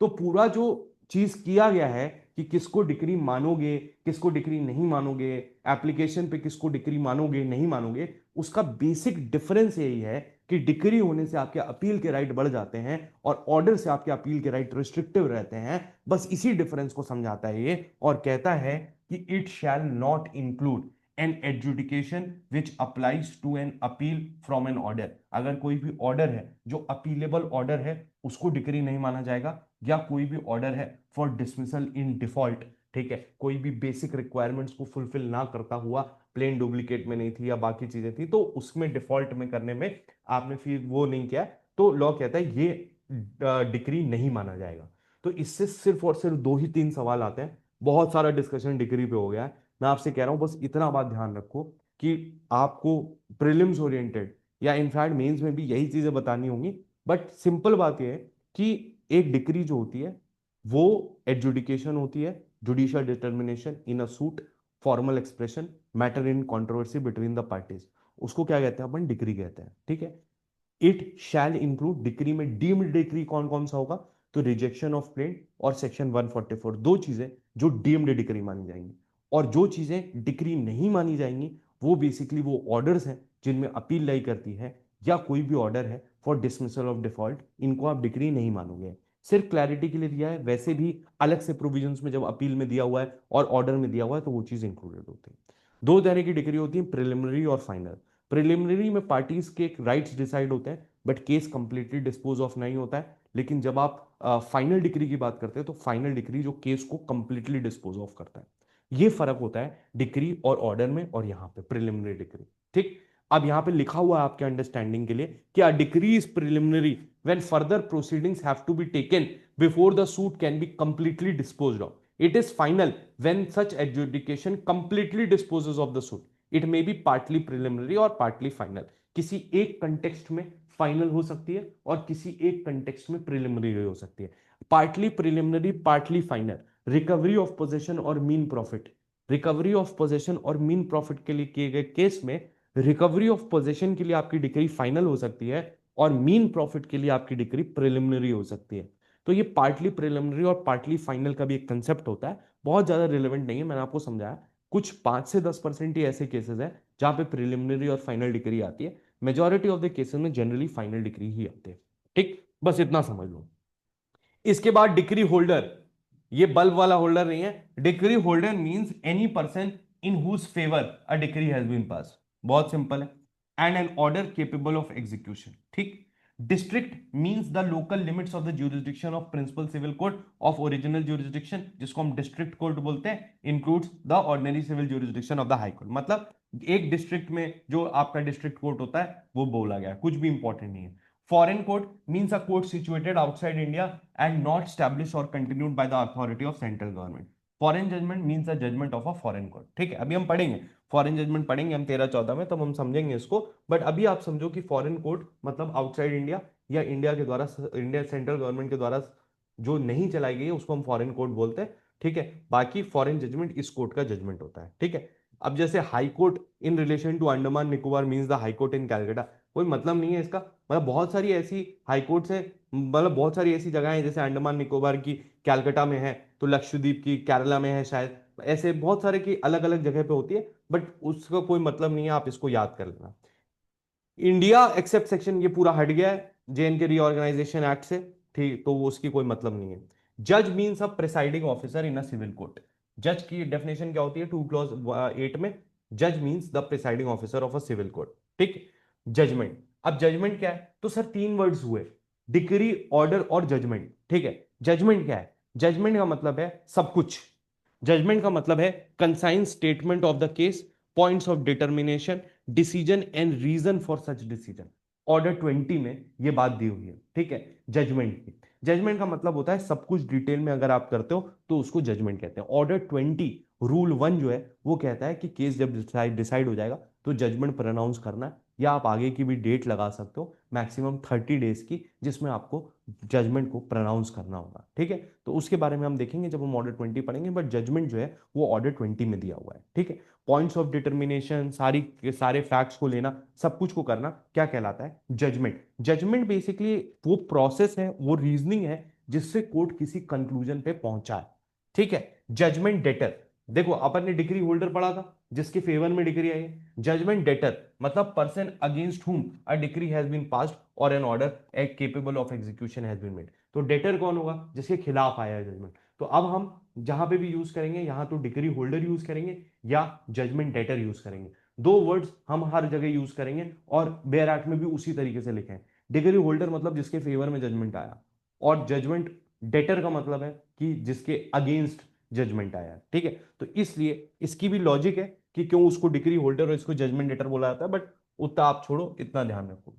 तो पूरा जो चीज किया गया है कि किसको डिक्री मानोगे, किसको डिक्री नहीं मानोगे, एप्लीकेशन पे किसको डिक्री मानोगे नहीं मानोगे, उसका बेसिक डिफरेंस यही है कि डिक्री होने से आपके अपील के राइट बढ़ जाते हैं और ऑर्डर से आपके अपील के राइट रिस्ट्रिक्टिव रहते हैं। बस इसी डिफरेंस को समझाता है ये, और कहता है कि it shall not include an adjudication which applies to an appeal from an order. अगर कोई भी ऑर्डर है जो अपीलेबल ऑर्डर है उसको डिक्री नहीं माना जाएगा, या कोई भी ऑर्डर है फॉर डिसमिसल इन डिफॉल्ट, ठीक है, कोई भी बेसिक रिक्वायरमेंट्स को फुलफिल ना करता हुआ, प्लेन डुप्लीकेट में नहीं थी या बाकी चीजें थी तो उसमें डिफॉल्ट में करने में आपने फिर वो नहीं किया, तो लॉ कहता है ये डिक्री नहीं माना जाएगा। तो इससे सिर्फ और सिर्फ दो ही तीन सवाल आते हैं, बहुत सारा डिस्कशन डिग्री पे हो गया है। मैं आपसे कह रहा हूं बस इतना बात ध्यान रखो कि आपको प्रीलिम्स ओरिएंटेड या इनफैक्ट मेंस में भी यही चीजें बतानी होंगी, बट सिंपल बात यह है कि एक डिक्री जो होती है वो एडजुडिकेशन होती है, judicial determination in a suit, formal expression, matter in controversy between the parties, उसको क्या कहते हैं अपन, डिक्री कहते हैं। ठीक है, इट शैल इंक्लूड, डिक्री में डीम्ड डिक्री कौन कौन सा होगा, तो रिजेक्शन ऑफ प्लेंट और सेक्शन 144, दो चीजें जो डीम्ड डिक्री मानी जाएंगी। और जो चीजें डिक्री नहीं मानी जाएंगी वो बेसिकली वो ऑर्डर्स हैं जिनमें अपील लाई करती है, या कोई भी ऑर्डर है फॉर डिसमिसल ऑफ डिफॉल्ट, इनको आप डिक्री नहीं मानोगे। सिर्फ क्लैरिटी के लिए दिया है, वैसे भी अलग से प्रोविजंस में जब अपील में दिया हुआ है और ऑर्डर में दिया हुआ है तो वो चीज इंक्लूडेड होती है। दो तरह की डिग्री होती है, प्रिलिमिनरी और फाइनल। प्रिलिमिनरी में पार्टीज के राइट्स डिसाइड होते हैं but case completely dispose of नहीं होता है। लेकिन जब आप फाइनल डिग्री की बात करते हैं तो फाइनल डिग्री जो केस को कंप्लीटली डिस्पोज ऑफ करता है। ये फर्क होता है डिग्री और ऑर्डर में और यहाँ पे प्रिलिमिनरी डिग्री। ठीक, अब यहाँ पे लिखा हुआ है आपके अंडरस्टैंडिंग के लिए कि a decree is preliminary when further proceedings have to be taken before the suit can be completely disposed of. It is final when such adjudication completely disposes of the suit. It may be partly preliminary और partly final. किसी एक context में final हो सकती है और किसी एक कंटेक्स्ट में प्रिलिमिनरी हो सकती है। Partly preliminary, partly final, recovery of possession और mean profit. Recovery of possession और मीन प्रॉफिट के लिए किए गए केस में रिकवरी ऑफ पोजेशन के लिए आपकी डिग्री फाइनल हो सकती है और मीन प्रॉफिट के लिए आपकी डिग्री प्रिलिमिनरी हो सकती है। तो ये पार्टली प्रिलिमिनरी और पार्टली फाइनल का भी एक कंसेप्ट होता है, बहुत ज्यादा रिलेवेंट नहीं है, मैंने आपको समझाया। कुछ 5 से 10% ही ऐसे केसेस हैं जहां पे प्रिलिमिनरी और फाइनल डिग्री आती है, मेजॉरिटी ऑफ द केसेस में जनरली फाइनल डिग्री ही आती है। ठीक, बस इतना समझ लो। इसके बाद डिग्री होल्डर, ये बल्ब वाला होल्डर नहीं है। Decree holder means any person in whose favour a decree has been pass, बहुत सिंपल है, and an order capable of execution. ठीक, district means the local limits of the jurisdiction of principal civil code of original jurisdiction, जिसको हम district court बोलते हैं, includes the ordinary civil jurisdiction of the high court. मतलब एक district में जो आपका डिस्ट्रिक्ट कोर्ट होता है वो बोला गया, कुछ भी इंपॉर्टेंट नहीं है। Foreign court means a court situated outside India and not established or continued by the authority of central government. Foreign judgment means the judgment of a foreign court. ठीक है, अभी हम पढ़ेंगे फॉरेन जजमेंट, पढ़ेंगे हम 13-14 में, तब हम समझेंगे इसको। बट अभी आप समझो कि फॉरेन कोर्ट मतलब आउटसाइड इंडिया, या इंडिया के द्वारा, इंडिया सेंट्रल गवर्नमेंट के द्वारा जो नहीं चलाई गई है उसको हम फॉरेन कोर्ट बोलते हैं। ठीक है, बाकी फॉरेन जजमेंट इस कोर्ट का जजमेंट होता है। ठीक है, अब जैसे high court in relation to Andaman Nicobar means the high court in Calcutta, कोई मतलब नहीं है इसका। मतलब बहुत सारी ऐसी हाई कोर्ट्स है, मतलब बहुत सारी ऐसी जगह है, जैसे अंडमान निकोबार की कैलकाटा में है, तो लक्षद्वीप की केरला में है शायद, ऐसे बहुत सारे की अलग अलग जगह पे होती है, बट उसका कोई मतलब नहीं है, आप इसको याद कर लेना। इंडिया एक्सेप्ट सेक्शन ये पूरा हट गया है जेएनके रीऑर्गेनाइजेशन एक्ट से। ठीक, तो वो उसकी कोई मतलब नहीं है। जज means a presiding officer in a civil court. जज की डेफिनेशन क्या होती है 2 क्लॉज 8 में? जज means the presiding officer of a civil court. ठीक, जजमेंट। अब जजमेंट क्या है? तो सर 3 वर्ड्स हुए, डिक्री, ऑर्डर और जजमेंट। ठीक है, जजमेंट क्या है? जजमेंट का मतलब है सब कुछ। जजमेंट का मतलब है concise statement of the case, points of determination, decision and reason for such decision. Order 20 में ये बात दी हुई है। ठीक है, जजमेंट की, जजमेंट का मतलब होता है सब कुछ डिटेल में अगर आप करते हो तो उसको जजमेंट कहते हैं। ऑर्डर 20 रूल 1 जो है वो कहता है कि केस जब डिसाइड हो जाएगा तो जजमेंट प्रोनाउंस करना है, या आप आगे की भी डेट लगा सकते हो, मैक्सिमम 30 डेज की, जिसमें आपको जजमेंट को प्रोनाउंस करना होगा। ठीक है, तो उसके बारे में हम देखेंगे जब हम ऑर्डर 20 पढ़ेंगे, बट जजमेंट जो है वो ऑर्डर 20 में दिया हुआ है। ठीक है, पॉइंट्स ऑफ डिटर्मिनेशन, सारी के सारे फैक्ट्स को लेना, सब कुछ को करना, क्या कहलाता है? जजमेंट। जजमेंट बेसिकली वो प्रोसेस है, वो रीजनिंग है जिससे कोर्ट किसी कंक्लूजन पे पहुंचा है। ठीक है, जजमेंट डेटर, देखो अपन ने डिग्री होल्डर पढ़ा था जिसके फेवर में डिग्री आई है। जजमेंट डेटर मतलब person against whom a decree has been passed और an order capable of execution has been made. तो डेटर कौन होगा? जिसके खिलाफ आया है जजमेंट। तो अब हम जहां पे भी यूज करेंगे, यहां तो डिग्री होल्डर यूज करेंगे या जजमेंट डेटर यूज करेंगे। 2 वर्ड्स हम हर जगह यूज करेंगे, और बेयर एक्ट में भी उसी तरीके से लिखे हैं। डिग्री होल्डर मतलब जिसके फेवर में जजमेंट आया, और जजमेंट डेटर का मतलब है कि जिसके अगेंस्ट जजमेंट आया। ठीक है, तो इसलिए इसकी भी लॉजिक है कि क्यों उसको डिग्री होल्डर और इसको जजमेंट डेटर बोला जाता है, बट उतना आप छोड़ो, इतना ध्यान रखो।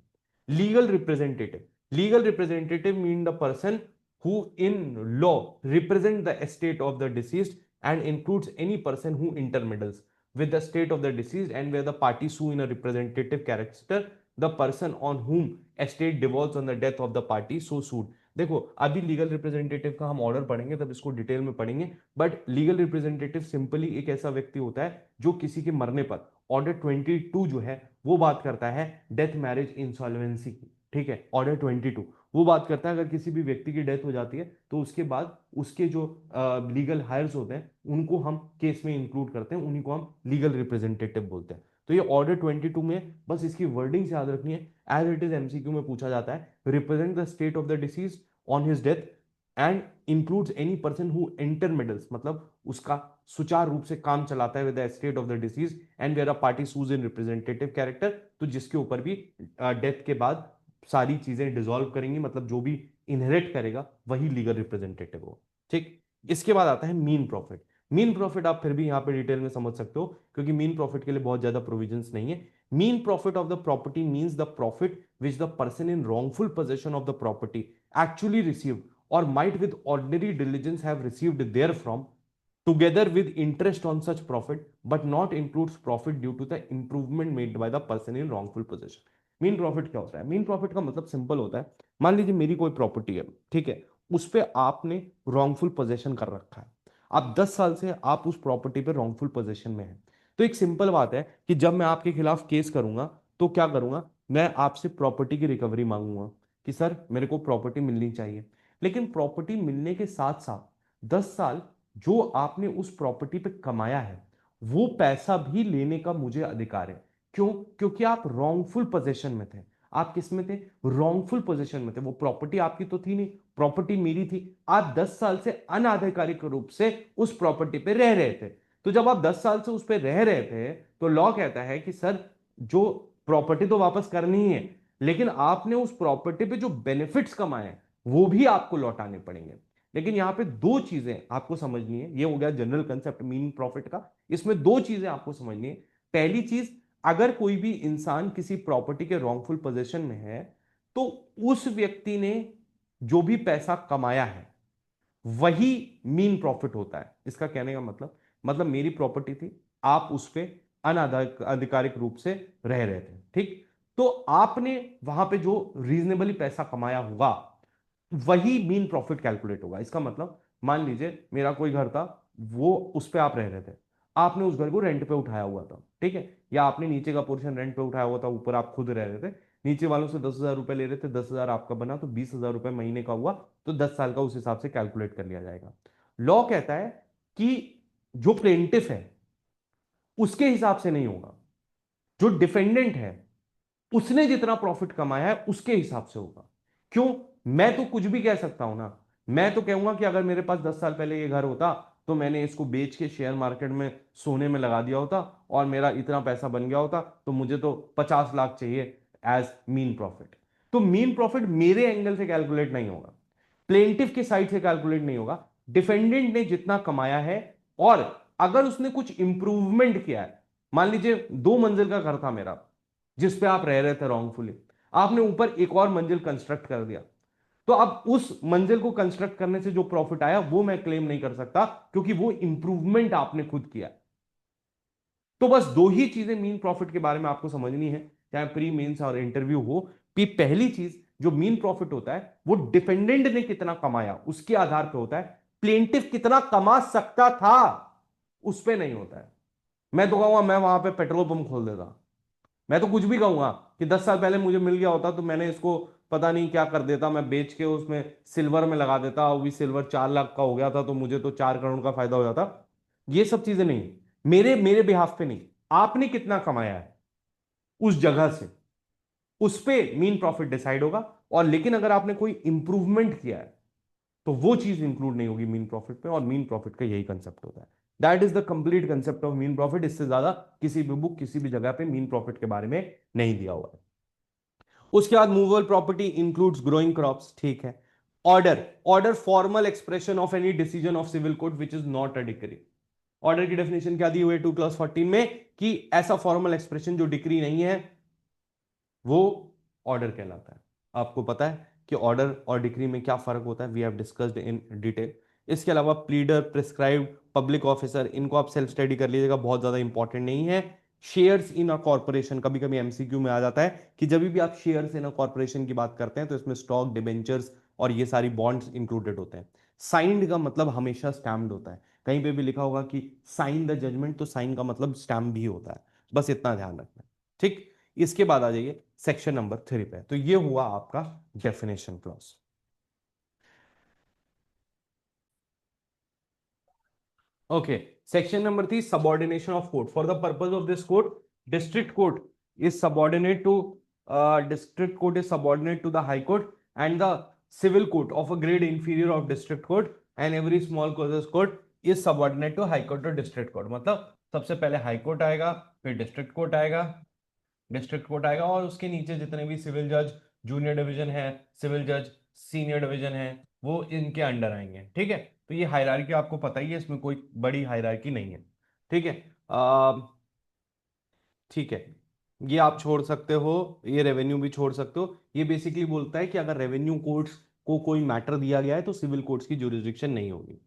Legal representative, legal representative mean the person who in law represent the estate of the deceased and includes any person who intermeddles with the state of the deceased and where the party sue in a representative character the person on whom estate devolves on the death of the party so sued। देखो अभी legal representative का हम order पढ़ेंगे तब इसको detail में पढ़ेंगे, but legal representative simply एक ऐसा व्यक्ति होता है जो किसी के मरने पर, ऑर्डर 22 जो है वो बात करता है डेथ मैरिज इंसॉल्वेंसी की। ठीक है, ऑर्डर 22 वो बात करता है अगर किसी भी व्यक्ति की डेथ हो जाती है तो उसके बाद उसके जो लीगल हायर्स होते हैं उनको हम केस में इंक्लूड करते हैं, उन्हीं को हम लीगल रिप्रेजेंटेटिव बोलते हैं। तो ये ऑर्डर 22 में बस इसकी वर्डिंग याद रखनी है, एज इट इज एमसीक्यू में पूछा जाता है, represent the state of the deceased on his death and includes any person who intermeddles, मतलब उसका सुचारू रूप से काम चलाता है with the state of the deceased and where a party sues in representative character, तो जिसके ऊपर भी डेथ के बाद सारी चीजें डिसॉल्व करेंगी, मतलब जो भी इनहेरिट करेगा वही लीगल रिप्रेजेंटेटिव हो। ठीक, इसके बाद आता है मीन प्रॉफिट। मीन प्रॉफिट आप फिर भी यहां पे डिटेल में समझ सकते हो क्योंकि मीन प्रॉफिट के लिए बहुत ज्यादा प्रोविजंस नहीं है। Mean profit of the property means the profit which the person in wrongful possession of the property actually received और might with ordinary diligence have received therefrom together with interest on such profit but not includes profit due to the improvement made by the person in wrongful possession। Mean profit क्या होता है? Mean profit का मतलब simple होता है, मान लीजिए मेरी कोई प्रॉपर्टी है, ठीक है, उस पे आपने रॉन्गफुल पोजेशन कर रखा है, आप 10 साल से आप उस प्रॉपर्टी पे रॉन्गफुल पोजेशन में है, तो एक सिंपल बात है कि जब मैं आपके खिलाफ केस करूंगा तो क्या करूंगा, मैं आपसे प्रॉपर्टी की रिकवरी मांगूंगा कि सर मेरे को प्रॉपर्टी मिलनी चाहिए। लेकिन प्रॉपर्टी मिलने के साथ साथ 10 साल जो आपने उस प्रॉपर्टी पे कमाया है वो पैसा भी लेने का मुझे अधिकार है। क्यों? क्योंकि आप रॉन्गफुल पोजीशन में थे। आप किस में थे? रॉन्गफुल पोजीशन में थे। वो प्रॉपर्टी आपकी तो थी नहीं, प्रॉपर्टी मेरी थी। आप 10 साल से अनाधिकारिक रूप से उस प्रॉपर्टी पे रह रहे थे। तो जब आप 10 साल से उस पर रह रहे थे तो लॉ कहता है कि सर जो प्रॉपर्टी तो वापस करनी ही है, लेकिन आपने उस प्रॉपर्टी पे जो बेनिफिट्स कमाए वो भी आपको लौटाने पड़ेंगे। लेकिन यहां पे 2 चीजें आपको समझनी है, ये हो गया जनरल कंसेप्ट मीन प्रॉफिट का। इसमें 2 चीजें आपको समझनी है। पहली चीज, अगर कोई भी इंसान किसी प्रॉपर्टी के रॉन्गफुल पोजीशन में है तो उस व्यक्ति ने जो भी पैसा कमाया है वही मीन प्रॉफिट होता है। इसका कहने का मतलब मेरी प्रॉपर्टी थी, आप उस पे अनाधिकारिक रूप से रह रहे थे, ठीक। तो आपने वहां पे जो रीजनेबली पैसा कमाया होगा वही मीन प्रॉफिट कैलकुलेट होगा। इसका मतलब मान लीजिए मेरा कोई घर था, वो उस पे आप रह रहे थे, आपने उस घर को रेंट पे उठाया हुआ था, ठीक है, या आपने नीचे का पोर्शन रेंट पे उठाया हुआ था, ऊपर आप खुद रह रहे थे, नीचे वालों से 10,000 रुपए ले रहे थे, 10,000 आपका बना तो 20,000 रुपए महीने का हुआ, तो 10 साल का उस हिसाब से कैलकुलेट कर लिया जाएगा। लॉ कहता है कि जो प्लेंटिफ है उसके हिसाब से नहीं होगा, जो डिफेंडेंट है उसने जितना प्रॉफिट कमाया है उसके हिसाब से होगा। क्यों? मैं तो कुछ भी कह सकता हूं ना। मैं तो कहूंगा कि अगर मेरे पास 10 साल पहले ये घर होता तो मैंने इसको बेच के शेयर मार्केट में सोने में लगा दिया होता और मेरा इतना पैसा बन गया होता, तो मुझे तो 50 लाख चाहिए एज मीन प्रॉफिट। तो मीन प्रॉफिट मेरे एंगल से कैलकुलेट नहीं होगा, प्लेंटिफ की साइड से कैलकुलेट नहीं होगा, डिफेंडेंट ने जितना कमाया है। और अगर उसने कुछ इंप्रूवमेंट किया है, मान लीजिए 2 मंजिल का घर था मेरा जिस पे आप रह रहे थे रॉन्गफुली, आपने ऊपर एक और मंजिल कंस्ट्रक्ट कर दिया, तो अब उस मंजिल को कंस्ट्रक्ट करने से जो प्रॉफिट आया वो मैं क्लेम नहीं कर सकता, क्योंकि वो इंप्रूवमेंट आपने खुद किया। तो बस दो ही चीजें मीन प्रॉफिट के बारे में आपको समझनी है, चाहे प्री मेंस और इंटरव्यू हो। पहली चीज, जो मीन प्रॉफिट होता है वो डिपेंडेंट ने कितना कमाया उसके आधार पर होता है, प्लेंटिफ कितना कमा सकता था उस पर नहीं होता है। मैं तो कहूंगा मैं वहां पे पेट्रोल पंप खोल देता, मैं तो कुछ भी कहूंगा कि 10 साल पहले मुझे मिल गया होता तो मैंने इसको पता नहीं क्या कर देता, मैं बेच के उसमें सिल्वर में लगा देता, वो भी सिल्वर 4 लाख का हो गया था तो मुझे तो 4 करोड़ का फायदा हो जाता। ये सब चीजें नहीं, मेरे मेरे बिहाफ पे नहीं, आपने कितना कमाया है उस जगह से, उस पे मीन प्रॉफिट डिसाइड होगा। और लेकिन अगर आपने कोई इंप्रूवमेंट किया है तो वो चीज इंक्लूड नहीं होगी मीन प्रॉफिट पे, और मीन प्रॉफिट का यही कंसेप्ट होता है। That is the complete concept of mean profit. इससे ज्यादा किसी भी बुक किसी भी जगह पे मीन प्रॉफिट के बारे में नहीं दिया हुआ है। उसके बाद movable property includes growing crops, ठीक है। Order, order formal expression of any decision of civil court which is not a decree. Order की डेफिनेशन क्या दी हुई है 2 + 14 में, कि ऐसा फॉर्मल एक्सप्रेशन जो डिक्री नहीं है वो ऑर्डर कहलाता है। आपको पता है कि ऑर्डर और डिक्री में क्या फर्क होता है, we have discussed in detail. इसके अलावा प्लीडर, प्रिस्क्राइब्ड, पब्लिक ऑफिसर, इनको आप सेल्फ स्टडी कर लीजिएगा, बहुत ज्यादा इंपॉर्टेंट नहीं है। शेयर्स इन अ कॉर्पोरेशन, कभी कभी एमसीक्यू में आ जाता है कि जब भी आप शेयर्स इन अ कॉर्पोरेशन की बात करते हैं तो इसमें स्टॉक, डिबेंचर्स और ये सारी बॉन्ड्स इंक्लूडेड होते हैं। साइंड का मतलब हमेशा स्टैम्प्ड होता है, कहीं पे भी लिखा होगा कि साइन द जजमेंट, तो साइन का मतलब स्टैम्प भी होता है, बस इतना ध्यान रखना है, ठीक। इसके बाद आ जाइए सेक्शन नंबर 3 पे। तो ये हुआ आपका definition clause. Okay, section number 3, subordination of court. For the purpose of this court, district court is subordinate to district court is subordinate to the high court, and the civil court of a grade inferior of district court, and every small causes court is subordinate to high court और district court। मतलब सबसे पहले high court आएगा, फिर district court आएगा, district court आएगा, और उसके नीचे जितने भी सिविल जज, जूनियर डिवीजन है, सिविल जज, सीनियर डिवीजन है, वो इनके अंडर आएंगे, ठीक है। तो ये हायरार्की आपको पता ही है, इसमें कोई बड़ी हायरार्की नहीं है, ठीक है। ठीक है, ये आप छोड़ सकते हो, ये रेवेन्यू भी छोड़ सकते हो। ये बेसिकली बोलता है कि अगर रेवेन्यू कोर्ट्स को कोई मैटर दिया गया है तो सिविल कोर्ट्स की ज्यूरिसडिक्शन नहीं होगी।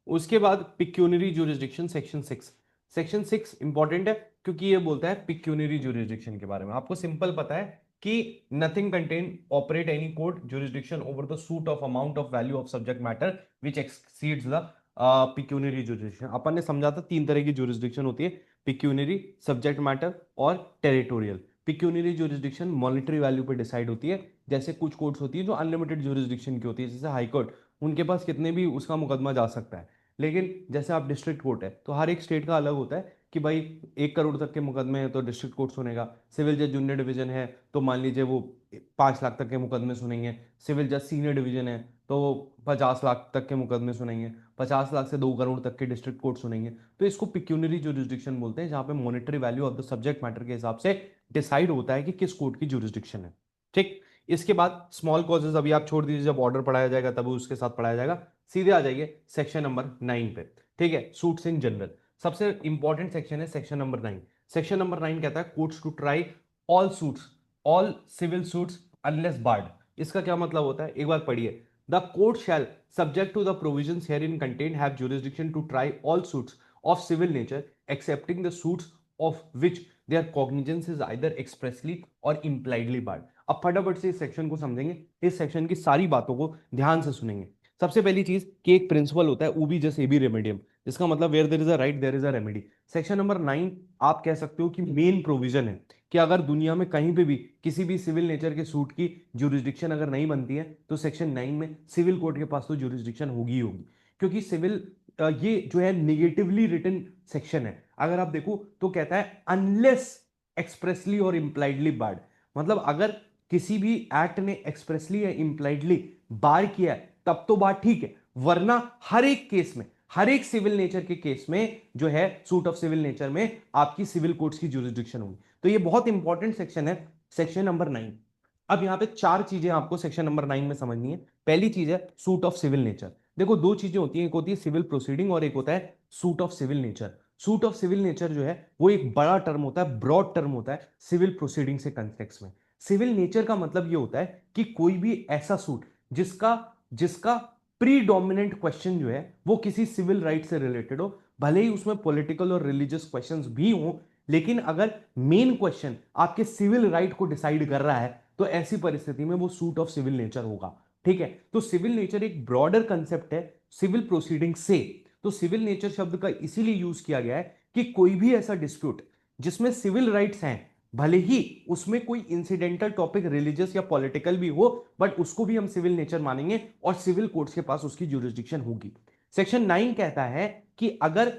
उसके बाद pecuniary jurisdiction, section 6। Section 6 important है क्योंकि ये बोलता है पिक्यूनरी ज्यूरिसडिक्शन के बारे में। आपको सिंपल पता है कि nothing contain operate any court jurisdiction over the suit of amount of value of subject matter which exceeds the pecuniary jurisdiction. अपन ने समझा था 3 तरह की ज्यूरिसडिक्शन होती है, पिक्यूनरी, सब्जेक्ट मैटर और territorial. Pecuniary jurisdiction monetary value पे डिसाइड होती है, जैसे कुछ कोर्ट्स होती है जो अनलिमिटेड ज्यूरिसडिक्शन की होती है, जैसे हाई कोर्ट, उनके पास कितने भी उसका मुकदमा जा सकता है। लेकिन जैसे आप डिस्ट्रिक्ट कोर्ट है तो हर एक स्टेट का अलग होता है कि भाई 1 करोड़ तक के मुकदमे हैं तो डिस्ट्रिक्ट कोर्ट सुनेगा, सिविल जज जूनियर डिवीजन है तो मान लीजिए वो 5 लाख तक के मुकदमे सुनेंगे, सिविल जज सीनियर डिवीजन है तो वो 50 लाख तक के मुकदमे सुनेंगे, 50 लाख से 2 करोड़ तक के डिस्ट्रिक्ट कोर्ट सुनेंगे। तो इसको पिक्यूनरी ज्यूरिसडिक्शन बोलते हैं, जहां पे monetary value of the subject matter के हिसाब से डिसाइड होता है कि किस कोर्ट की ज्यूरिसडिक्शन है, ठीक। इसके बाद स्मॉल कॉजेज अभी आप छोड़ दीजिए, जब ऑर्डर पढ़ाया जाएगा तभी उसके साथ पढ़ाया जाएगा। सीधे आ जाइए सेक्शन नंबर 9 पे, ठीक है, सूट्स इन जनरल। सबसे इंपॉर्टेंट सेक्शन है सेक्शन नंबर 9। सेक्शन नंबर 9 कहता है courts to try all suits, all civil suits unless barred. इसका क्या मतलब होता है, एक बार पढ़िए। The court shall subject to the provisions herein contained have jurisdiction to try all suits of civil nature excepting the suits of which their cognizance is either expressly or impliedly barred। अब फटाफट से इस section को समझेंगे, इस section की सारी बातों को ध्यान से सुनेंगे। सबसे पहली चीज कि एक प्रिंसिपल होता है उबी जस एबी रेमेडियम, इसका मतलब where there is a right there is a remedy. Section number 9 आप कह सकते हो कि मेन प्रोविजन है कि अगर दुनिया में कहीं पे भी किसी भी सिविल नेचर के सूट की ज्यूरिसडिक्शन अगर नहीं बनती है तो सेक्शन 9 में सिविल कोर्ट के पास तो ज्यूरिसडिक्शन होगी ही होगी। क्योंकि सिविल ये जो है निगेटिवली रिटन सेक्शन है, अगर आप देखो तो कहता है अनलेस एक्सप्रेसली और इंप्लाइडली बार्ड, मतलब अगर किसी भी एक्ट ने एक्सप्रेसली या इंप्लाइडली बार किया है तब तो बात ठीक है, वरना हर एक केस में, हर एक सिविल नेचर के केस में जो है सूट ऑफ सिविल नेचर में आपकी सिविल कोर्ट्स की ज्यूरिसडिक्शन होगी। तो ये बहुत इंपॉर्टेंट सेक्शन है, सेक्शन नंबर 9। अब यहां पे चार चीजें आपको सेक्शन नंबर 9 में समझनी है। पहली चीज है सूट ऑफ सिविल नेचर। देखो दो चीजें होती हैं, एक होती है सिविल प्रोसीडिंग और एक होता है suit of civil nature. Suit of civil nature जो है वो एक बड़ा टर्म होता है, ब्रॉड टर्म होता है सिविल प्रोसीडिंग से कंटेक्स्ट में। सिविल नेचर का मतलब ये होता है कि कोई भी ऐसा सूट जिसका जिसका प्रीडोमिनेंट क्वेश्चन जो है वो किसी सिविल राइट से रिलेटेड हो, भले ही उसमें पॉलिटिकल और रिलीजियस क्वेश्चंस भी हो, लेकिन अगर मेन क्वेश्चन आपके सिविल राइट को डिसाइड कर रहा है तो ऐसी परिस्थिति में वो सूट ऑफ सिविल नेचर होगा। ठीक है, तो सिविल नेचर एक ब्रॉडर कंसेप्ट है सिविल प्रोसीडिंग से। तो सिविल नेचर शब्द का इसीलिए यूज किया गया है कि कोई भी ऐसा डिस्प्यूट जिसमें सिविल राइट्स हैं, भले ही उसमें कोई इंसिडेंटल टॉपिक रिलीजियस या पॉलिटिकल भी हो, बट उसको भी हम सिविल नेचर मानेंगे और सिविल कोर्ट्स के पास उसकी ज्यूरिसडिक्शन होगी। सेक्शन 9 कहता है कि अगर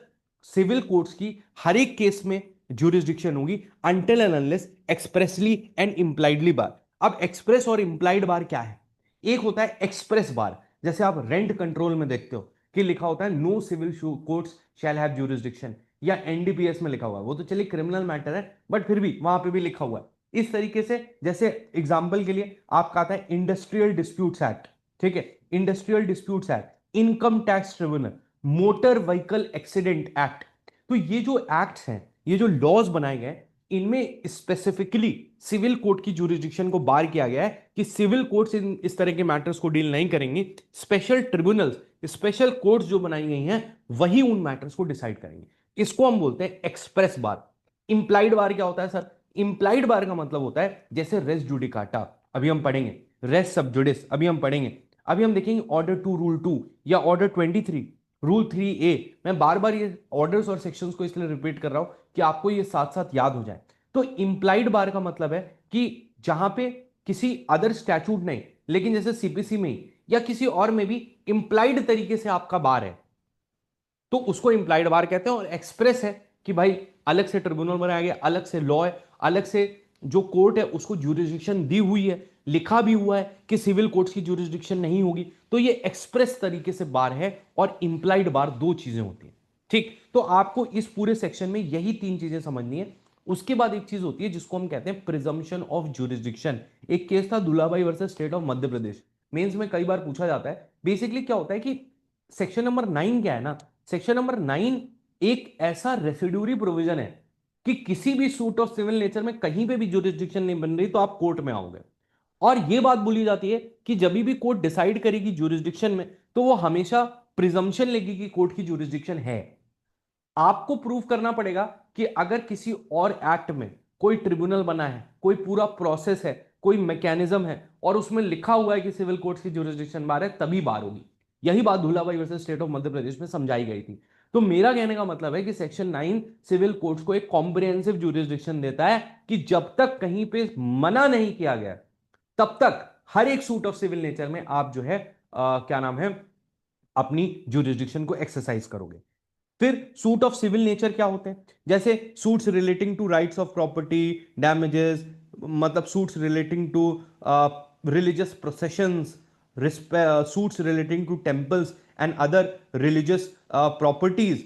सिविल कोर्ट्स की हर एक केस में ज्यूरिसडिक्शन होगी until and unless expressly and impliedly bar. अब एक्सप्रेस और इंप्लाइड बार क्या है? एक होता है एक्सप्रेस बार, जैसे आप रेंट कंट्रोल में देखते हो कि लिखा होता है no civil courts shall have jurisdiction, या एनडीपीएस में लिखा हुआ है, वो तो चलिए क्रिमिनल मैटर है बट फिर भी वहां पे भी लिखा हुआ है इस तरीके से। जैसे एग्जांपल के लिए आपका आता है इंडस्ट्रियल डिस्प्यूट्स एक्ट, ठीक है, industrial disputes act, income tax tribunal, motor vehicle accident act. तो ये जो एक्ट्स हैं, ये जो लॉज बनाए गए, इनमें स्पेसिफिकली सिविल कोर्ट की ज्यूरिसडिक्शन को बार किया गया है कि सिविल कोर्ट्स इस तरह के मैटर्स को डील नहीं करेंगे, स्पेशल ट्रिब्यूनल्स, स्पेशल कोर्ट्स जो बनाई गई हैं वही उन मैटर्स को डिसाइड करेंगे। इसको हम बोलते हैं एक्सप्रेस बार। इंप्लाइड बार क्या होता है सर? इंप्लाइड बार का मतलब होता है जैसे रेस जुडिकाटा अभी हम पढ़ेंगे, रेस सब जुडिस अभी हम पढ़ेंगे, अभी हम देखेंगे ऑर्डर 2 रूल 2 या ऑर्डर 23 रूल 3A। मैं बार बार ये ऑर्डर्स और सेक्शंस को इसलिए रिपीट कर रहा हूं कि आपको ये साथ साथ याद हो जाए। तो इंप्लाइड बार का मतलब है कि जहां पे किसी अदर स्टैट्यूट नहीं, लेकिन जैसे सीपीसी में या किसी और में भी इंप्लाइड तरीके से आपका बार है तो उसको इंप्लाइड बार कहते हैं। और एक्सप्रेस है कि भाई अलग से ट्रिब्यूनल बनाया गया, अलग से लॉ है, अलग से जो कोर्ट है उसको ज्यूरिसडिक्शन दी हुई है, लिखा भी हुआ है कि सिविल कोर्ट्स की ज्यूरिसडिक्शन नहीं होगी, तो ये एक्सप्रेस तरीके से बार है। और इंप्लाइड बार दो चीजें होती हैं। ठीक, तो आपको इस पूरे सेक्शन में यही तीन चीजें समझनी है। उसके बाद एक चीज होती है जिसको हम कहते हैं प्रिजम्पशन ऑफ ज्यूरिसडिक्शन। एक केस था Dulabhai versus state of Madhya Pradesh, mains में कई बार पूछा जाता है। बेसिकली क्या होता है कि सेक्शन नंबर 9 क्या है ना, सेक्शन नंबर 9 एक ऐसा रेसिड्यूरी प्रोविजन है कि किसी भी सूट ऑफ सिविल नेचर में कहीं पे भी ज्यूरिसडिक्शन नहीं बन रही तो आप कोर्ट में आओगे। और यह बात बोली जाती है कि जब भी कोर्ट डिसाइड करेगी ज्यूरिसडिक्शन में तो वो हमेशा प्रिजम्पशन लेगी कि कोर्ट की ज्यूरिसडिक्शन है। आपको प्रूव करना पड़ेगा कि अगर किसी और एक्ट में कोई ट्रिब्यूनल बना है, कोई पूरा प्रोसेस है, कोई मैकेनिज्म है और उसमें लिखा हुआ है कि सिविल कोर्ट की ज्यूरिसडिक्शन बार है, तभी बार होगी। यही बात धूलाबाई वर्सेस स्टेट ऑफ मध्य प्रदेश में समझाई गई थी। तो मेरा कहने का मतलब है कि सेक्शन 9 सिविल कोर्ट्स को एक कॉम्प्रिहेंसिव ज्यूरिसडिक्शन देता है कि जब तक कहीं पे मना नहीं किया गया तब तक हर एक सूट ऑफ सिविल नेचर में आप जो है क्या नाम है अपनी ज्यूरिसडिक्शन को एक्सरसाइज करोगे। फिर सूट ऑफ सिविल नेचर क्या होते हैं? जैसे suits relating to rights of property, damages, मतलब suits relating to religious processions, suits relating to temples and other religious properties,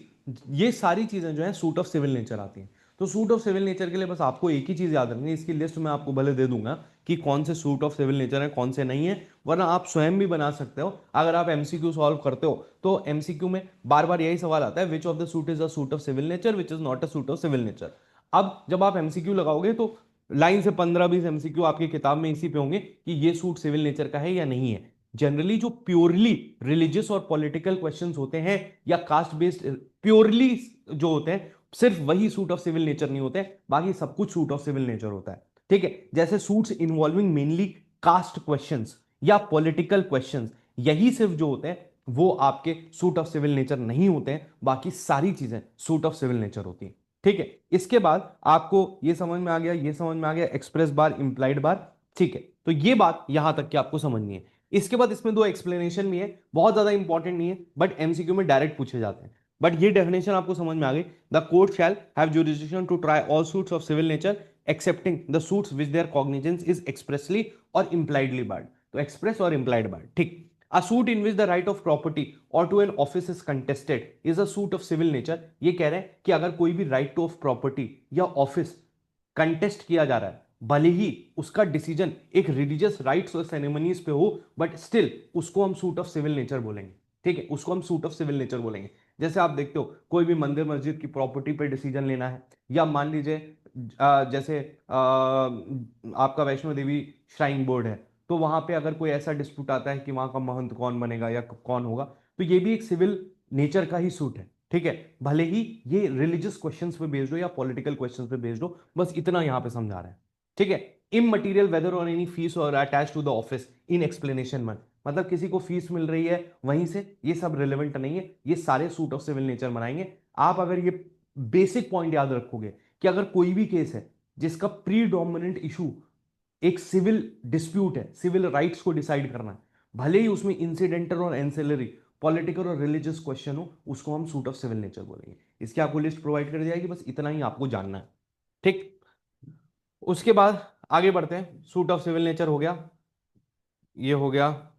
ये सारी चीजें जो है सूट ऑफ सिविल नेचर आती हैं। तो सूट ऑफ सिविल नेचर के लिए बस आपको एक ही चीज याद रखनी है, इसकी लिस्ट मैं आपको भले दे दूंगा कि कौन से सूट ऑफ सिविल नेचर है कौन से नहीं है, वरना आप स्वयं भी बना सकते हो। अगर आप एमसीक्यू सॉल्व करते हो तो एमसीक्यू में बार बार यही सवाल आता है, which of the suit is a suit of civil nature, which is not a suit of civil nature. अब जब आप एमसीक्यू लगाओगे तो लाइन से 15-20 एमसीक्यू आपकी किताब में इसी पे होंगे कि ये सूट सिविल नेचर का है या नहीं है। जनरली जो प्योरली रिलीजियस और पॉलिटिकल क्वेश्चंस होते हैं या कास्ट बेस्ड प्योरली जो होते हैं, सिर्फ वही सूट ऑफ सिविल नेचर नहीं होते हैं, बाकी सब कुछ सूट ऑफ सिविल नेचर होता है। ठीक है, जैसे suits involving mainly caste questions या पॉलिटिकल क्वेश्चंस, यही सिर्फ जो होते हैं वो आपके सूट ऑफ सिविल नेचर नहीं होते हैं, बाकी सारी चीजें सूट ऑफ सिविल नेचर होती हैं। ठीक है, इसके बाद आपको ये समझ में आ गया, ये समझ में आ गया, एक्सप्रेस बार, इंप्लाइड बार। ठीक है, तो ये बात यहां तक कि आपको समझनी है। इसके बाद इसमें दो एक्सप्लेनेशन भी है, बहुत ज्यादा इंपॉर्टेंट नहीं है, बट एमसीक्यू में डायरेक्ट पूछे जाते हैं। बट ये डेफिनेशन आपको समझ में आ गई। The court shall have jurisdiction to try all suits of civil nature excepting the suits which their cognizance is expressly और इंप्लाइडली बार्ड। तो एक्सप्रेस और इंप्लाइड बार्ड। ठीक। A suit in which the right of property or to an office is contested is a suit of civil nature। ये कह रहे हैं कि अगर कोई भी right to of property या ऑफिस कंटेस्ट किया जा रहा है, भले ही उसका डिसीजन एक रिलीजियस राइट्स और सेरेमनीज पे हो, बट स्टिल उसको हम सूट ऑफ सिविल नेचर बोलेंगे। ठीक है, उसको हम सूट ऑफ सिविल नेचर बोलेंगे। जैसे आप देखते हो कोई भी मंदिर मस्जिद की प्रॉपर्टी पे डिसीजन लेना है, या मान लीजिए जैसे आपका वैष्णो देवी श्राइन बोर्ड है, तो वहां पे अगर कोई ऐसा डिस्प्यूट आता है कि वहां का महंत कौन बनेगा या कौन होगा, तो ये भी एक सिविल नेचर का ही सूट है। ठीक है, भले ही ये रिलीजियस क्वेश्चंस पे बेस्ड हो या पॉलिटिकल क्वेश्चंस पे बेस्ड हो, बस इतना यहां पे समझा रहे हैं। ठीक है, इमटेरियल वेदर और एनी फीस और attach to the office in explanation में, मतलब किसी को फीस मिल रही है वहीं से, ये सब रिलेवेंट नहीं है, ये सारे सूट ऑफ सिविल नेचर बनाएंगे। आप अगर ये बेसिक पॉइंट याद रखोगे कि अगर कोई भी केस है जिसका प्रीडोमिनेंट इशू एक सिविल डिस्प्यूट है, सिविल राइट्स को डिसाइड करना है, भले ही उसमें इंसिडेंटल और एंसिलरी पॉलिटिकल और रिलीजियस क्वेश्चन हो, उसको हम सूट ऑफ सिविल नेचर बोलेंगे। इसकी आपको लिस्ट प्रोवाइड कर दी जाएगी, बस इतना ही आपको जानना है। ठीक, उसके बाद आगे बढ़ते हैं। सूट ऑफ सिविल नेचर हो गया, ये हो गया,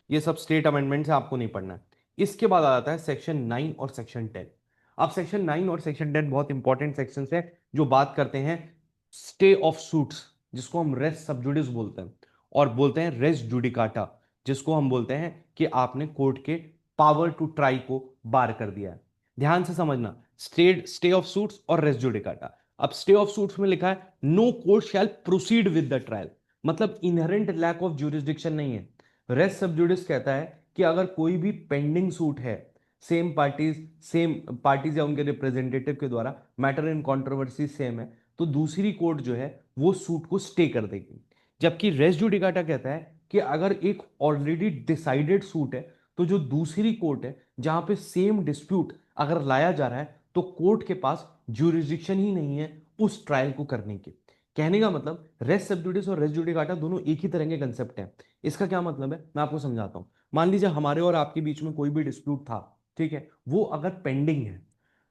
ये सब स्टेट अमेंडमेंट से आपको नहीं पढ़ना है। इसके बाद आ जाता है सेक्शन 9 और सेक्शन 10। अब सेक्शन 9 और सेक्शन 10 बहुत इंपॉर्टेंट सेक्शन है, जो बात करते हैं स्टे ऑफ सूट्स, जिसको हम रेस सबजुडिस बोलते हैं, और बोलते हैं रेस जुडिकाटा, जिसको हम बोलते हैं कि आपने कोर्ट के पावर टू ट्राई को बार कर दिया है। ध्यान से समझना, स्टे ऑफ सूट्स और रेस जुडिकाटा। अब स्टे ऑफ सूट्स में लिखा है no court shall proceed with the trial, मतलब इनहेरेंट लैक ऑफ ज्यूरिसडिक्शन नहीं है। रेस सबजुडिस कहता है कि अगर कोई भी पेंडिंग सूट है, सेम पार्टीज या उनके रिप्रेजेंटेटिव के द्वारा, मैटर इन कंट्रोवर्सी सेम है, तो दूसरी कोर्ट जो है वो सूट को स्टे कर देगी। जबकि रेस जुडिकाटा कहता है कि अगर एक ऑलरेडी डिसाइडेड सूट है, तो जो दूसरी कोर्ट है जहां पे सेम डिस्प्यूट अगर लाया जा रहा है, तो कोर्ट के पास ज्यूरिसडिक्शन ही नहीं है उस ट्रायल को करने की। कहने का मतलब रेस सबजुडिस और रेस जुडिकाटा दोनों एक ही तरह के कंसेप्ट हैं। इसका क्या मतलब है, मैं आपको समझाता हूं। मान लीजिए हमारे और आपके बीच में कोई भी डिस्प्यूट था, ठीक है, वो अगर पेंडिंग है,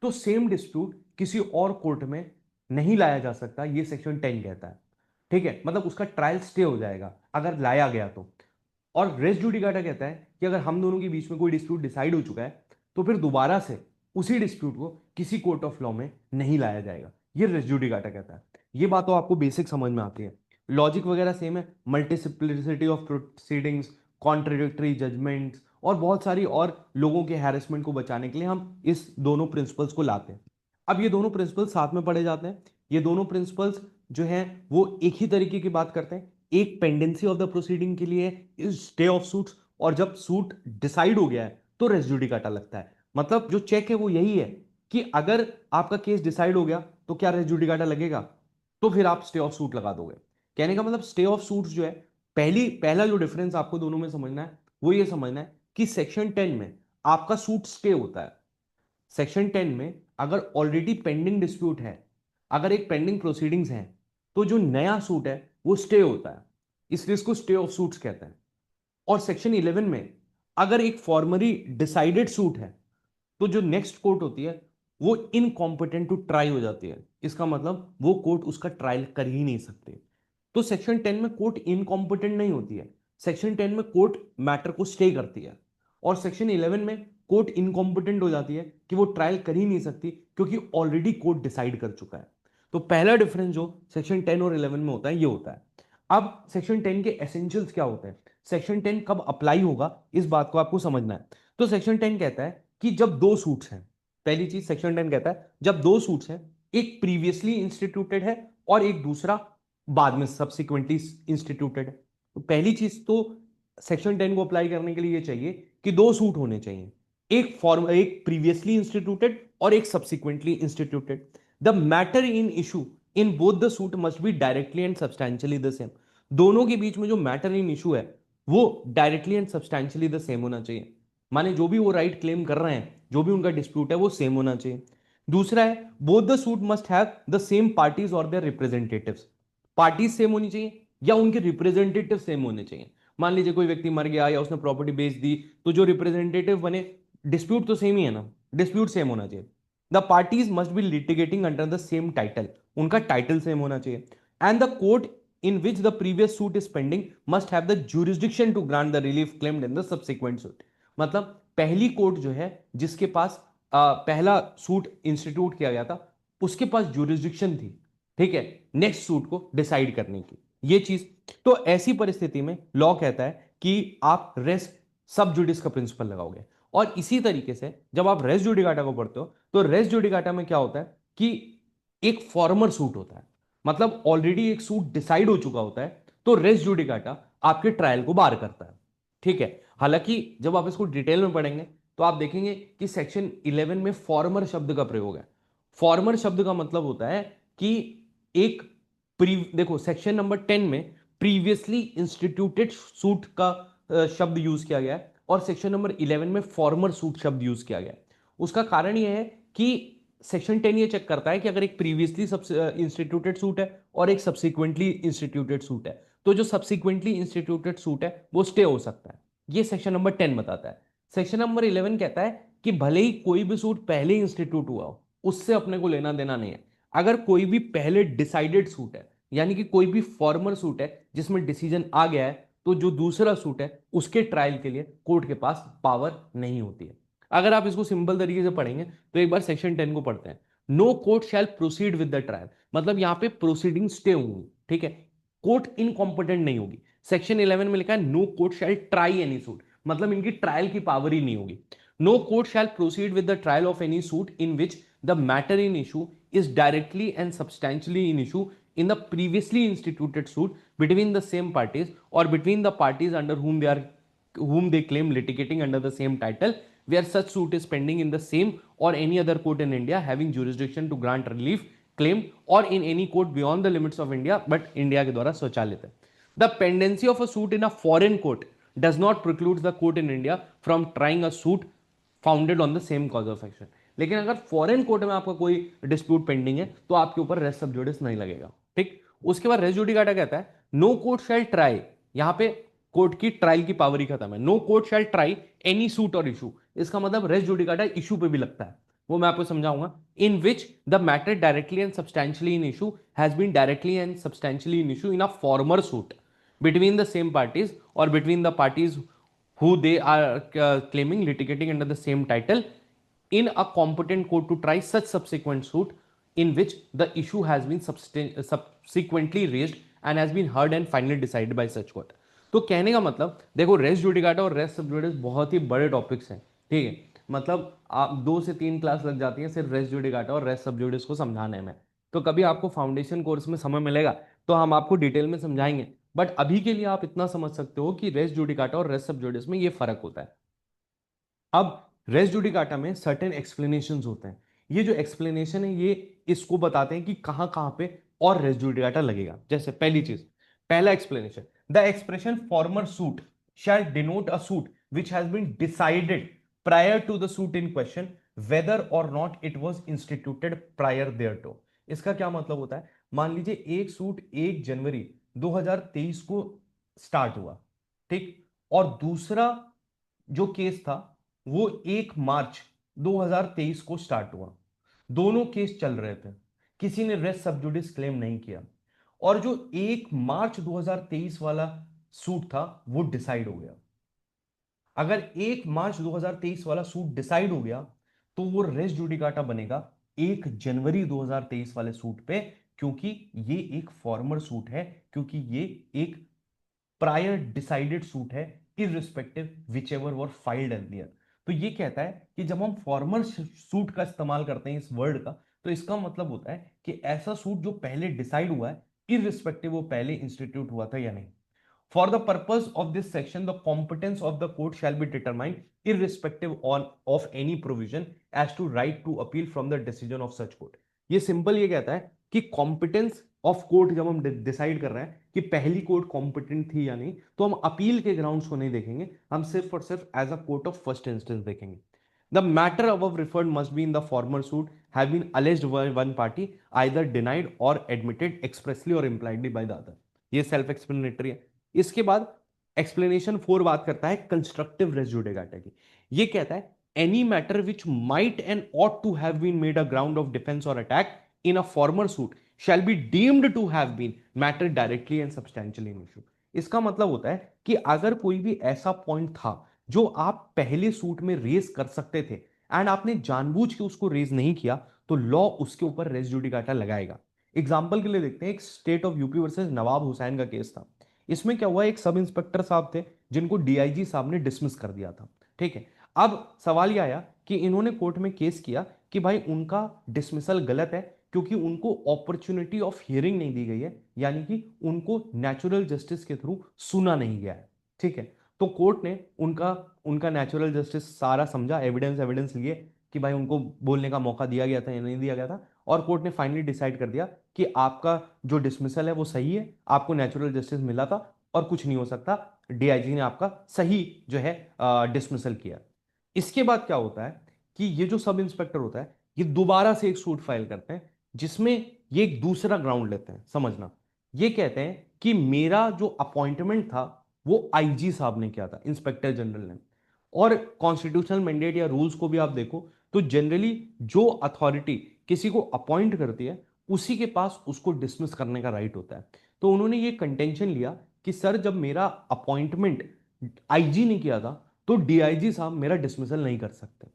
तो सेम डिस्प्यूट किसी और कोर्ट में नहीं लाया जा सकता, ये सेक्शन 10 कहता है। ठीक है, मतलब उसका ट्रायल स्टे हो जाएगा अगर लाया गया तो। और रेस जुडिकाटा कहता है कि अगर हम दोनों के बीच में कोई डिस्प्यूट डिसाइड हो चुका है, तो फिर दोबारा से उसी डिस्प्यूट को किसी कोर्ट ऑफ लॉ में नहीं लाया जाएगा, ये रेस जुडिकाटा कहता है। ये बात तो आपको बेसिक समझ में आती है, लॉजिक वगैरह सेम है, मल्टीसिप्लिसिटी ऑफ प्रोसीडिंग्स, कॉन्ट्रडिक्टरी जजमेंट्स और बहुत सारी और लोगों के हैरेसमेंट को बचाने के लिए हम इस दोनों प्रिंसिपल्स को लाते हैं। अब ये दोनों प्रिंसिपल्स साथ में पढ़े जाते हैं। ये दोनों प्रिंसिपल्स जो हैं वो एक ही तरीके की बात करते हैं। एक पेंडेंसी ऑफ द प्रोसीडिंग के लिए इज स्टे ऑफ सूट्स, और जब सूट डिसाइड हो गया है तो रेस जुडिकाटा लगता है। मतलब जो चेक है वो यही है कि अगर आपका केस डिसाइड हो गया तो क्या रेस जुडिकाटा लगेगा, तो फिर आप स्टे ऑफ सूट लगा दोगे। कहने का मतलब स्टे ऑफ सूट्स जो है, पहला जो डिफरेंस आपको दोनों में समझना है वो ये समझना है कि सेक्शन 10 में आपका सूट स्टे होता है। सेक्शन 10 में अगर ऑलरेडी पेंडिंग डिस्प्यूट है, अगर एक पेंडिंग प्रोसीडिंग्स है, तो जो नया सूट है वो स्टे होता है, इसलिए इसको स्टे ऑफ सूट्स कहते हैं। और सेक्शन 11 में अगर एक फॉर्मली डिसाइडेड सूट है, तो जो नेक्स्ट कोर्ट होती है वो इनकॉम्पिटेंट टू ट्राई हो जाती है। इसका मतलब वो कोर्ट उसका ट्रायल कर ही नहीं सकते। तो सेक्शन 10 में कोर्ट इनकॉम्पिटेंट नहीं होती है, सेक्शन 10 में कोर्ट मैटर को स्टे करती है। और सेक्शन 11 में कोर्ट इनकॉम्पिटेंट हो जाती है कि वो ट्रायल कर ही नहीं सकती, क्योंकि ऑलरेडी कोर्ट डिसाइड कर चुका है। तो पहला डिफरेंस जो सेक्शन 10 और 11 में होता है ये होता है। अब सेक्शन 10 के एसेंशियल्स क्या होते हैं, सेक्शन 10 कब अप्लाई होगा, इस बात को आपको समझना है। तो सेक्शन 10 कहता है कि जब दो सूट्स हैं, पहली चीज सेक्शन 10 कहता है जब दो सूट्स हैं, एक प्रीवियसली इंस्टीट्यूटेड है और एक दूसरा बाद में सब्सिक्वेंटली इंस्टीट्यूटेड है। तो पहली चीज तो सेक्शन 10 को अप्लाई करने के लिए ये चाहिए कि दो सूट होने चाहिए, एक प्रीवियसली इंस्टीट्यूटेड और एक subsequently instituted. The matter in issue in both the suit must be directly and substantially the same. दोनों के बीच में जो मैटर इन इशू है वो directly and substantially the same होना चाहिए, माने जो भी वो राइट क्लेम कर रहे हैं, जो भी उनका डिस्प्यूट है वो सेम होना चाहिए। दूसरा है both the suit must have the same parties और देयर रिप्रेजेंटेटिव्स। पार्टीज सेम होनी चाहिए या उनके रिप्रेजेंटेटिव सेम होने चाहिए। मान लीजिए कोई व्यक्ति मर गया या उसने प्रॉपर्टी बेच दी, तो जो रिप्रेजेंटेटिव बने, डिस्प्यूट तो सेम ही है ना, डिस्प्यूट सेम होना चाहिए। The parties must be litigating under the same title, उनका टाइटल सेम होना चाहिए। And the court in which the previous suit is pending must have the jurisdiction to grant the relief claimed in the subsequent suit। मतलब पहली court जो है जिसके पास पहला suit institute किया गया था, उसके पास जुरिस्डिक्शन थी, ठीक है, नेक्स्ट सूट को डिसाइड करने की, ये चीज। तो ऐसी परिस्थिति में लॉ कहता है कि आप रेस सब जुडिस का प्रिंसिपल लगाओगे। और इसी तरीके से जब आप रेस जुडिकाटा को पढ़ते हो तो रेस जुडिकाटा में क्या होता है कि एक फॉर्मर सूट होता है, मतलब ऑलरेडी एक सूट डिसाइड हो चुका होता है, तो रेस जुडिकाटा आपके ट्रायल को बार करता है, ठीक है। हालांकि जब आप इसको डिटेल में पढ़ेंगे तो आप देखेंगे कि सेक्शन 11 में फॉर्मर शब्द का प्रयोग है। फॉर्मर शब्द का मतलब होता है कि एक देखो सेक्शन नंबर 10 में प्रीवियसली इंस्टीट्यूटेड सूट का शब्द यूज किया गया है और सेक्शन नंबर 11 में फॉर्मर सूट शब्द यूज किया गया है। उसका कारण यह है कि सेक्शन 10 ये चेक करता है कि अगर एक प्रीवियसली इंस्टीट्यूटेड सूट है और एक सब्सिक्वेंटली इंस्टीट्यूटेड सूट है, तो जो सब्सिक्वेंटली इंस्टीट्यूटेड सूट है वो स्टे हो सकता है। ये सेक्शन नंबर 10 बताता है। सेक्शन नंबर 11 कहता है कि भले ही कोई भी सूट पहले इंस्टीट्यूट हुआ हो, उससे अपने को लेना देना नहीं है। अगर कोई भी पहले डिसाइडेड सूट है, यानी कि कोई भी फॉर्मर सूट है जिसमें डिसीजन आ गया है, तो जो दूसरा सूट है उसके ट्रायल के लिए कोर्ट के पास पावर नहीं होती है। अगर आप इसको सिंपल तरीके से पढ़ेंगे तो एक बार सेक्शन 10 को पढ़ते हैं। No court shall proceed with the trial, मतलब यहां पे प्रोसीडिंग स्टे होंगी, ठीक है, कोर्ट इनकॉम्पिटेंट नहीं होगी। सेक्शन 11 में लिखा है no court shall try any suit, मतलब इनकी ट्रायल की पावर ही नहीं होगी। No court shall proceed with the trial of any suit in which the matter in issue is directly and substantially in issue in the previously instituted suit between the same parties or between the parties under whom they claim litigating under the same title, where such suit is pending in the same or any other court in India having jurisdiction to grant relief claim or in any court beyond the limits of India but India के द्वारा स्वचालित है। The pendency of a suit in a foreign court does not preclude the court in India from trying a suit founded on the same cause of action. लेकिन अगर foreign court में आपका कोई dispute pending है तो आपके ऊपर race सब जुडिस नहीं लगेगा, ठीक। उसके बाद रेस जुडिकाटा कहता है नो कोर्ट शैल ट्राई, यहां पे कोर्ट की ट्रायल की पावर ही खत्म है। No court shall try any suit और इशू, इसका मतलब रेस जुडिकाटा इशू पे भी लगता है, वो मैं आपको समझाऊंगा। In which the matter directly and substantially in issue has been directly and substantially in issue in a former suit between the same parties or between the parties who they are claiming litigating under the same title in a competent court to try such subsequent suit in which the issue has been subsequently raised and has been heard and finally decided by such court। तो कहने का मतलब देखो race judicata और race सब जुडिस बहुत ही बड़े topics हैं, ठीक है, मतलब आप 2 से 3 क्लास लग जाती हैं सिर्फ रेस जुडिकाटा और रेस सब जुडिस को समझाने में। तो कभी आपको फाउंडेशन कोर्स में समय मिलेगा तो हम आपको डिटेल में समझाएंगे, बट अभी के लिए आप इतना समझ सकते हो कि रेस जुडिकाटा और रेस सब जुडिस में ये फर्क होता है। अब रेस जुडिकाटा में सर्टेन एक्सप्लेनेशंस होते हैं, ये जो एक्सप्लेनेशन है ये इसको बताते हैं कि कहां कहां पे और रेस जुडिकाटा लगेगा। जैसे पहली चीज, पहला explanation, the expression former suit shall denote a suit which has been decided prior to the suit in question whether और not it was instituted prior thereto. इसका क्या मतलब होता है, मान लीजिए एक सूट 1 जनवरी 2023 को स्टार्ट हुआ, ठीक, और दूसरा जो केस था वो 1 मार्च 2023 को स्टार्ट हुआ। दोनों केस चल रहे थे, किसी ने रेस सब जुडिस क्लेम नहीं किया, और जो 1 मार्च 2023 वाला सूट था वो डिसाइड हो गया। अगर 1 मार्च 2023 वाला सूट डिसाइड हो गया तो वो रेस जुडिकाटा बनेगा 1 जनवरी 2023 वाले सूट पे, क्योंकि ये एक फॉर्मर सूट है, क्योंकि ये एक प्रायर डिसाइडेड सूट है irrespective which ever were filed earlier. तो ये कहता है कि जब हम फॉर्मर सूट का इस्तेमाल करते हैं इस वर्ड का, तो इसका मतलब होता है कि ऐसा सूट जो पहले डिसाइड हुआ है इररिस्पेक्टिव वो पहले इंस्टीट्यूट हुआ था या नहीं। For the purpose of this section, the competence of the court shall be determined irrespective of any provision as to right to appeal from the decision of such court. ये simple ये कहता है कि competence of court जब हम decide कर रहे हैं कि पहली कोर्ट कॉम्पिटेंट थी या नहीं, तो हम अपील के ग्राउंड्स को नहीं देखेंगे, हम सिर्फ और सिर्फ as a court of first instance देखेंगे. The matter above referred must be in the former suit have been alleged by one party either denied or admitted expressly or impliedly by the other. ये self explanatory है. इसके बाद explanation 4 बात करता है constructive रेस judicata की. ये कहता है any matter which might and ought to have been made a ground of defence और attack in a former suit shall be deemed to have been matter directly and substantially in issue. इसका मतलब होता है कि अगर कोई भी ऐसा पॉइंट था जो आप पहले सूट में रेज कर सकते थे एंड आपने जानबूझ के उसको रेज नहीं किया, तो लॉ उसके ऊपर रेस जुडिकाटा लगाएगा. एग्जाम्पल के लिए देखते हैं, एक स्टेट ऑफ यूपी वर्सेस नवाब हुसैन का केस था. इसमें क्या हुआ, एक सब इंस्पेक्टर साहब थे जिनको डीआईजी साहब ने डिसमिस कर दिया था. ठीक है. अब सवाल यह आया कि इन्होंने कोर्ट में केस किया कि भाई उनका डिसमिसल गलत है क्योंकि उनको अपॉर्चुनिटी ऑफ हियरिंग नहीं दी गई है, यानी कि उनको नेचुरल जस्टिस के थ्रू सुना नहीं गया है. ठीक है. तो कोर्ट ने उनका उनका नेचुरल जस्टिस सारा समझा, एविडेंस एविडेंस लिए कि भाई उनको बोलने का मौका दिया गया था या नहीं दिया गया था, और कोर्ट ने फाइनली डिसाइड कर दिया कि आपका जो डिसमिसल है वो सही है, आपको नेचुरल जस्टिस मिला था और कुछ नहीं हो सकता, डीआईजी ने आपका सही जो है डिसमिसल किया. इसके बाद क्या होता है कि ये जो सब इंस्पेक्टर होता है ये दोबारा से एक सूट फाइल करते हैं जिसमें ये एक दूसरा ग्राउंड लेते हैं. समझना, ये कहते हैं कि मेरा जो अपॉइंटमेंट था वो आईजी साहब ने किया था, इंस्पेक्टर जनरल ने. और कॉन्स्टिट्यूशनल मैंडेट या रूल्स को भी आप देखो तो जनरली जो अथॉरिटी किसी को अपॉइंट करती है उसी के पास उसको डिसमिस करने का राइट होता है. तो उन्होंने ये कंटेंशन लिया कि सर जब मेरा अपॉइंटमेंट आईजी ने किया था तो डीआईजी साहब मेरा डिसमिसल नहीं कर सकते.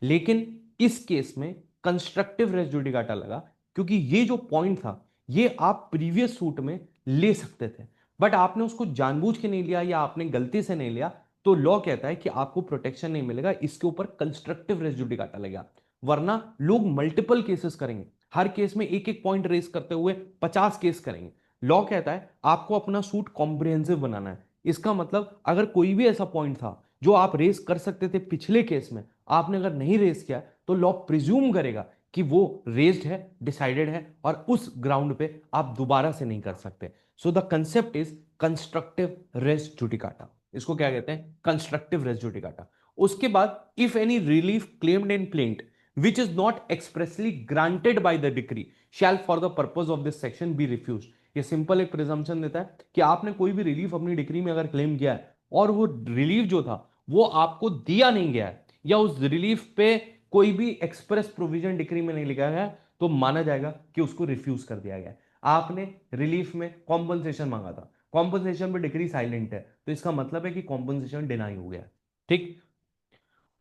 लेकिन इस केस में कंस्ट्रक्टिव रेस जुडिकाटा लगा क्योंकि ये जो पॉइंट था ये आप प्रीवियस सूट में ले सकते थे, बट आपने उसको जानबूझ के नहीं लिया या आपने गलती से नहीं लिया, तो लॉ कहता है कि आपको प्रोटेक्शन नहीं मिलेगा, इसके ऊपर कंस्ट्रक्टिव रेस जुडिकाटा लगेगा. वरना लोग मल्टीपल केसेस करेंगे, हर केस में एक एक पॉइंट रेस करते हुए 50 केस करेंगे. लॉ कहता है आपको अपना सूट कॉम्प्रिहेंसिव बनाना है. इसका मतलब अगर कोई भी ऐसा पॉइंट था जो आप रेस कर सकते थे पिछले केस में, आपने अगर नहीं रेस किया तो लॉ प्रिज्यूम करेगा कि वो रेस्ड है, डिसाइडेड है, और उस ग्राउंड पे आप दोबारा से नहीं कर सकते. So the concept is constructive रेस जुडिकाटा. इसको क्या कहते हैं, कंस्ट्रक्टिव रेस जुडिकाटा. उसके बाद if any relief claimed in plaint which is not expressly granted by the decree shall for the purpose of this section be refused. ये सिंपल एक प्रिजम्पशन देता है कि आपने कोई भी रिलीफ अपनी डिक्री में अगर क्लेम किया है और वो रिलीफ जो था वो आपको दिया नहीं गया है या उस रिलीफ पे कोई भी एक्सप्रेस प्रोविजन डिक्री में नहीं लिखा गया, तो माना जाएगा कि उसको रिफ्यूज कर दिया गया. आपने रिलीफ में कॉम्पनसेशन मांगा था, कॉम्पनसेशन पे डिक्री साइलेंट है, तो इसका मतलब है कि कॉम्पनसेशन डिनाई हो गया. ठीक.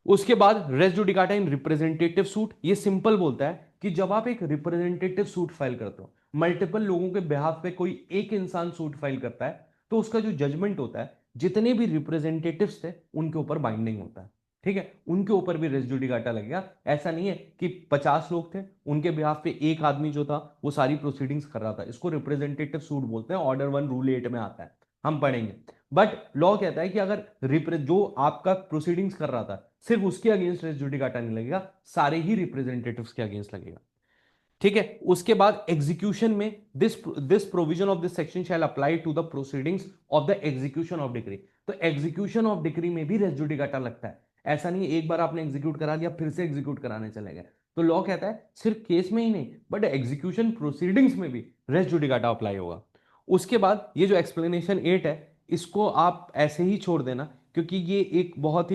उसके बाद रेस जुडिकाटा इन रिप्रेजेंटेटिव सूट. ये सिंपल बोलता है कि जब आप एक रिप्रेजेंटेटिव सूट फाइल करते हो, मल्टीपल लोगों के बिहाफ पे कोई एक इंसान सूट फाइल करता है, तो उसका जो जजमेंट होता है जितने भी रिप्रेजेंटेटिव्स थे उनके ऊपर बाइंडिंग होता है. ठीक है, उनके ऊपर भी रेस जुडिकाटा लगेगा. ऐसा नहीं है कि 50 लोग थे उनके बिहाफ पे एक आदमी जो था वो सारी प्रोसीडिंग्स कर रहा था. इसको रिप्रेजेंटेटिव सूट बोलते हैं, ऑर्डर 1 रूल 8 में आता है, हम पढ़ेंगे. बट लॉ कहता है कि अगर जो आपका प्रोसीडिंग्स कर रहा था सिर्फ उसके अगेंस्ट रेस जुडिकाटा नहीं लगेगा, सारे ही रिप्रेजेंटेटिव्स के अगेंस्ट लगेगा. ठीक है. उसके बाद एग्जीक्यूशन में this this provision of this section shall apply to the proceedings of the execution of decree. तो एग्जीक्यूशन ऑफ डिक्री में भी रेस जुडिकाटा लगता है. ऐसा नहीं है एक बार आपने एग्जीक्यूट करा लिया फिर से एग्जीक्यूट कराने चले गए. तो लॉ कहता है सिर्फ केस में ही नहीं बट एग्जीक्यूशन प्रोसीडिंग्स में भी रेस जुडिकाटा अप्लाई होगा. उसके बाद ये जो एक्सप्लेनेशन 8 है इसको आप ऐसे ही छोड़ देना क्योंकि ये एक बहुत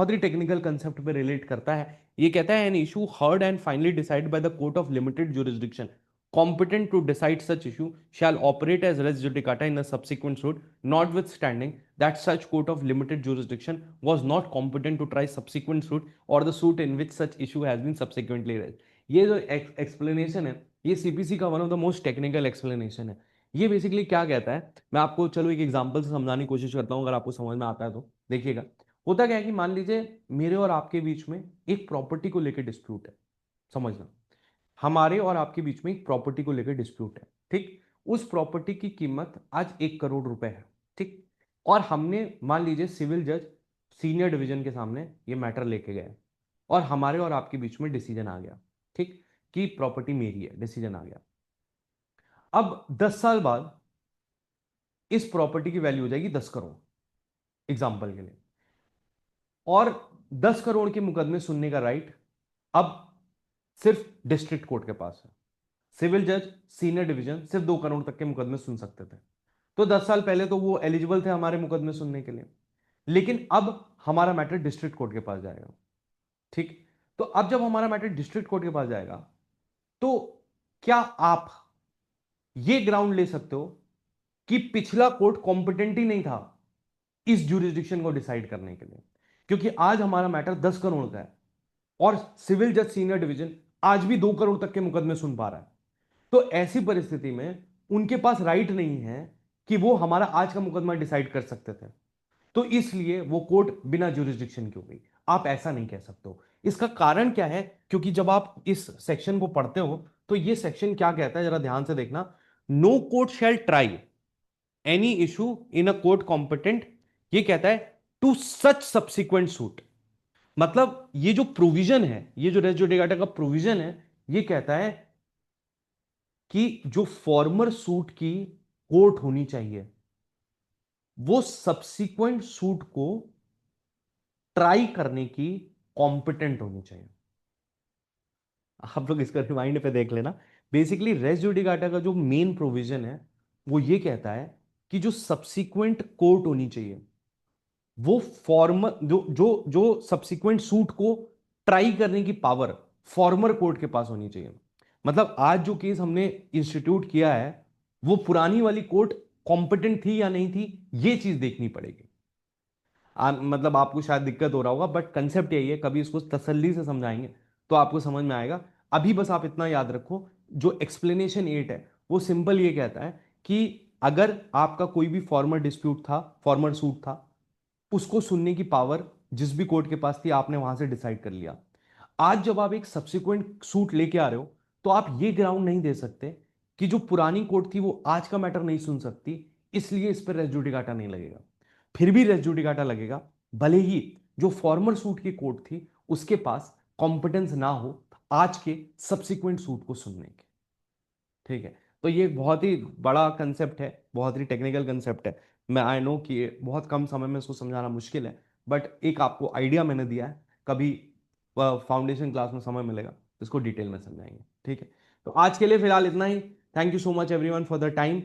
ही टेक्निकल कंसेप्ट पे रिलेट करता है. ये कहता है an issue heard and finally decide by the court of limited jurisdiction competent to decide such issue shall operate as res judicata in a subsequent suit, notwithstanding that such court of limited jurisdiction was not competent to try subsequent suit or the suit in which such issue has been subsequently raised. ये जो explanation है ये CPC का one of the most technical explanation है. ये basically क्या कहता है, मैं आपको चलो एक एग्जांपल से समझाने की कोशिश करता हूं, अगर आपको समझ में आता है तो देखिएगा. होता क्या है कि मान लीजिए मेरे और आपके बीच में एक प्रॉपर्टी को लेकर डिस्प्यूट है. समझना, हमारे और आपके बीच में एक प्रॉपर्टी को लेकर डिस्प्यूट है. ठीक. उस प्रॉपर्टी की कीमत आज 1 करोड़ रुपए है, ठीक। और हमने मान लीजिए सिविल जज सीनियर डिवीजन के सामने ये मैटर लेके गए और हमारे और आपके बीच में डिसीजन आ गया, ठीक, कि प्रॉपर्टी मेरी है, डिसीजन आ गया। अब 10 साल बाद इस प्रॉपर्टी की वैल्यू हो जाएगी 10 करोड़, एग्जाम्पल के लिए। और 10 करोड़ के मुकदमे सुनने का राइट अब सिर्फ डिस्ट्रिक्ट कोर्ट के पास है। सिविल जज सीनियर डिवीजन सिर्फ 2 करोड़ तक के मुकदमे सुन सकते थे। तो 10 साल पहले तो वो एलिजिबल थे हमारे मुकदमे सुनने के लिए, लेकिन अब हमारा मैटर डिस्ट्रिक्ट कोर्ट के पास जाएगा, ठीक। तो अब जब हमारा मैटर डिस्ट्रिक्ट कोर्ट के पास जाएगा, तो क्या आप ये ग्राउंड ले सकते हो कि पिछला कोर्ट कॉम्पिटेंट ही नहीं था इस ज्यूरिसडिक्शन को डिसाइड करने के लिए, क्योंकि आज हमारा मैटर 10 करोड़ का है और सिविल जज सीनियर डिवीजन आज भी 2 करोड़ तक के मुकदमे सुन पा रहा है। तो ऐसी परिस्थिति में उनके पास राइट नहीं है कि वो हमारा आज का मुकदमा डिसाइड कर सकते थे, तो इसलिए वो कोर्ट बिना ज्यूरिसडिक्शन की हो गई। आप ऐसा नहीं कह सकते हो। इसका कारण क्या है? क्योंकि जब आप इस सेक्शन को पढ़ते हो तो ये सेक्शन क्या कहता है, जरा ध्यान से देखना। No court shall try any issue in a court competent, ये कहता है टू सच सब्सिक्वेंट सूट। मतलब ये जो प्रोविजन है, ये जो रेस जुडिकाटा का प्रोविजन है, ये कहता है कि जो फॉर्मर सूट की कोर्ट होनी चाहिए वो सब्सिक्वेंट सूट को ट्राई करने की कॉम्पिटेंट होनी चाहिए। आप लोग इसका रिमाइंड पे देख लेना। बेसिकली रेस जुडिकाटा का जो मेन प्रोविजन है वो ये कहता है कि जो सब्सिक्वेंट कोर्ट होनी चाहिए वो फॉर्मर जो जो जो सब्सिक्वेंट सूट को ट्राई करने की पावर फॉर्मर कोर्ट के पास होनी चाहिए। मतलब आज जो केस हमने इंस्टीट्यूट किया है वो पुरानी वाली कोर्ट कॉम्पिटेंट थी या नहीं थी, ये चीज देखनी पड़ेगी। मतलब आपको शायद दिक्कत हो रहा होगा, बट कंसेप्ट यही है, कभी इसको तसल्ली से समझाएंगे तो आपको समझ में आएगा। अभी बस आप इतना याद रखो, जो एक्सप्लेनेशन 8 है वो सिंपल ये कहता है कि अगर आपका कोई भी फॉर्मर डिस्प्यूट था, फॉर्मर सूट था, उसको सुनने की पावर जिस भी कोर्ट के पास थी आपने वहां से डिसाइड कर लिया। आज जब आप एक सब्सिक्वेंट सूट लेके आ रहे हो तो आप ये ग्राउंड नहीं दे सकते कि जो पुरानी कोर्ट थी वो आज का मैटर नहीं सुन सकती, इसलिए इस पर रेस जुडिकाटा नहीं लगेगा। फिर भी रेस जुडिकाटा लगेगा, भले ही जो फॉर्मर सूट की कोर्ट थी उसके पास कॉम्पिटेंस ना हो आज के सब्सिक्वेंट सूट को सुनने के। ठीक है, तो ये बहुत ही बड़ा कंसेप्ट है, बहुत ही टेक्निकल कंसेप्ट है। मैं आई नो कि ये बहुत कम समय में इसको समझाना मुश्किल है, बट एक आपको आइडिया मैंने दिया है। कभी फाउंडेशन क्लास में समय मिलेगा तो इसको डिटेल में समझाएंगे, ठीक है। तो आज के लिए फिलहाल इतना ही। Thank you so much everyone for the time,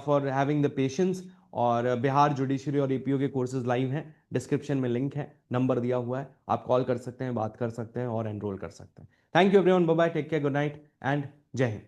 for having the patience. और बिहार जुडिशरी और एपीओ के कोर्सेज लाइव हैं, डिस्क्रिप्शन में लिंक है, नंबर दिया हुआ है, आप कॉल कर सकते हैं, बात कर सकते हैं और एनरोल कर सकते हैं। Thank you everyone, bye bye, take care, good night and जय हिंद।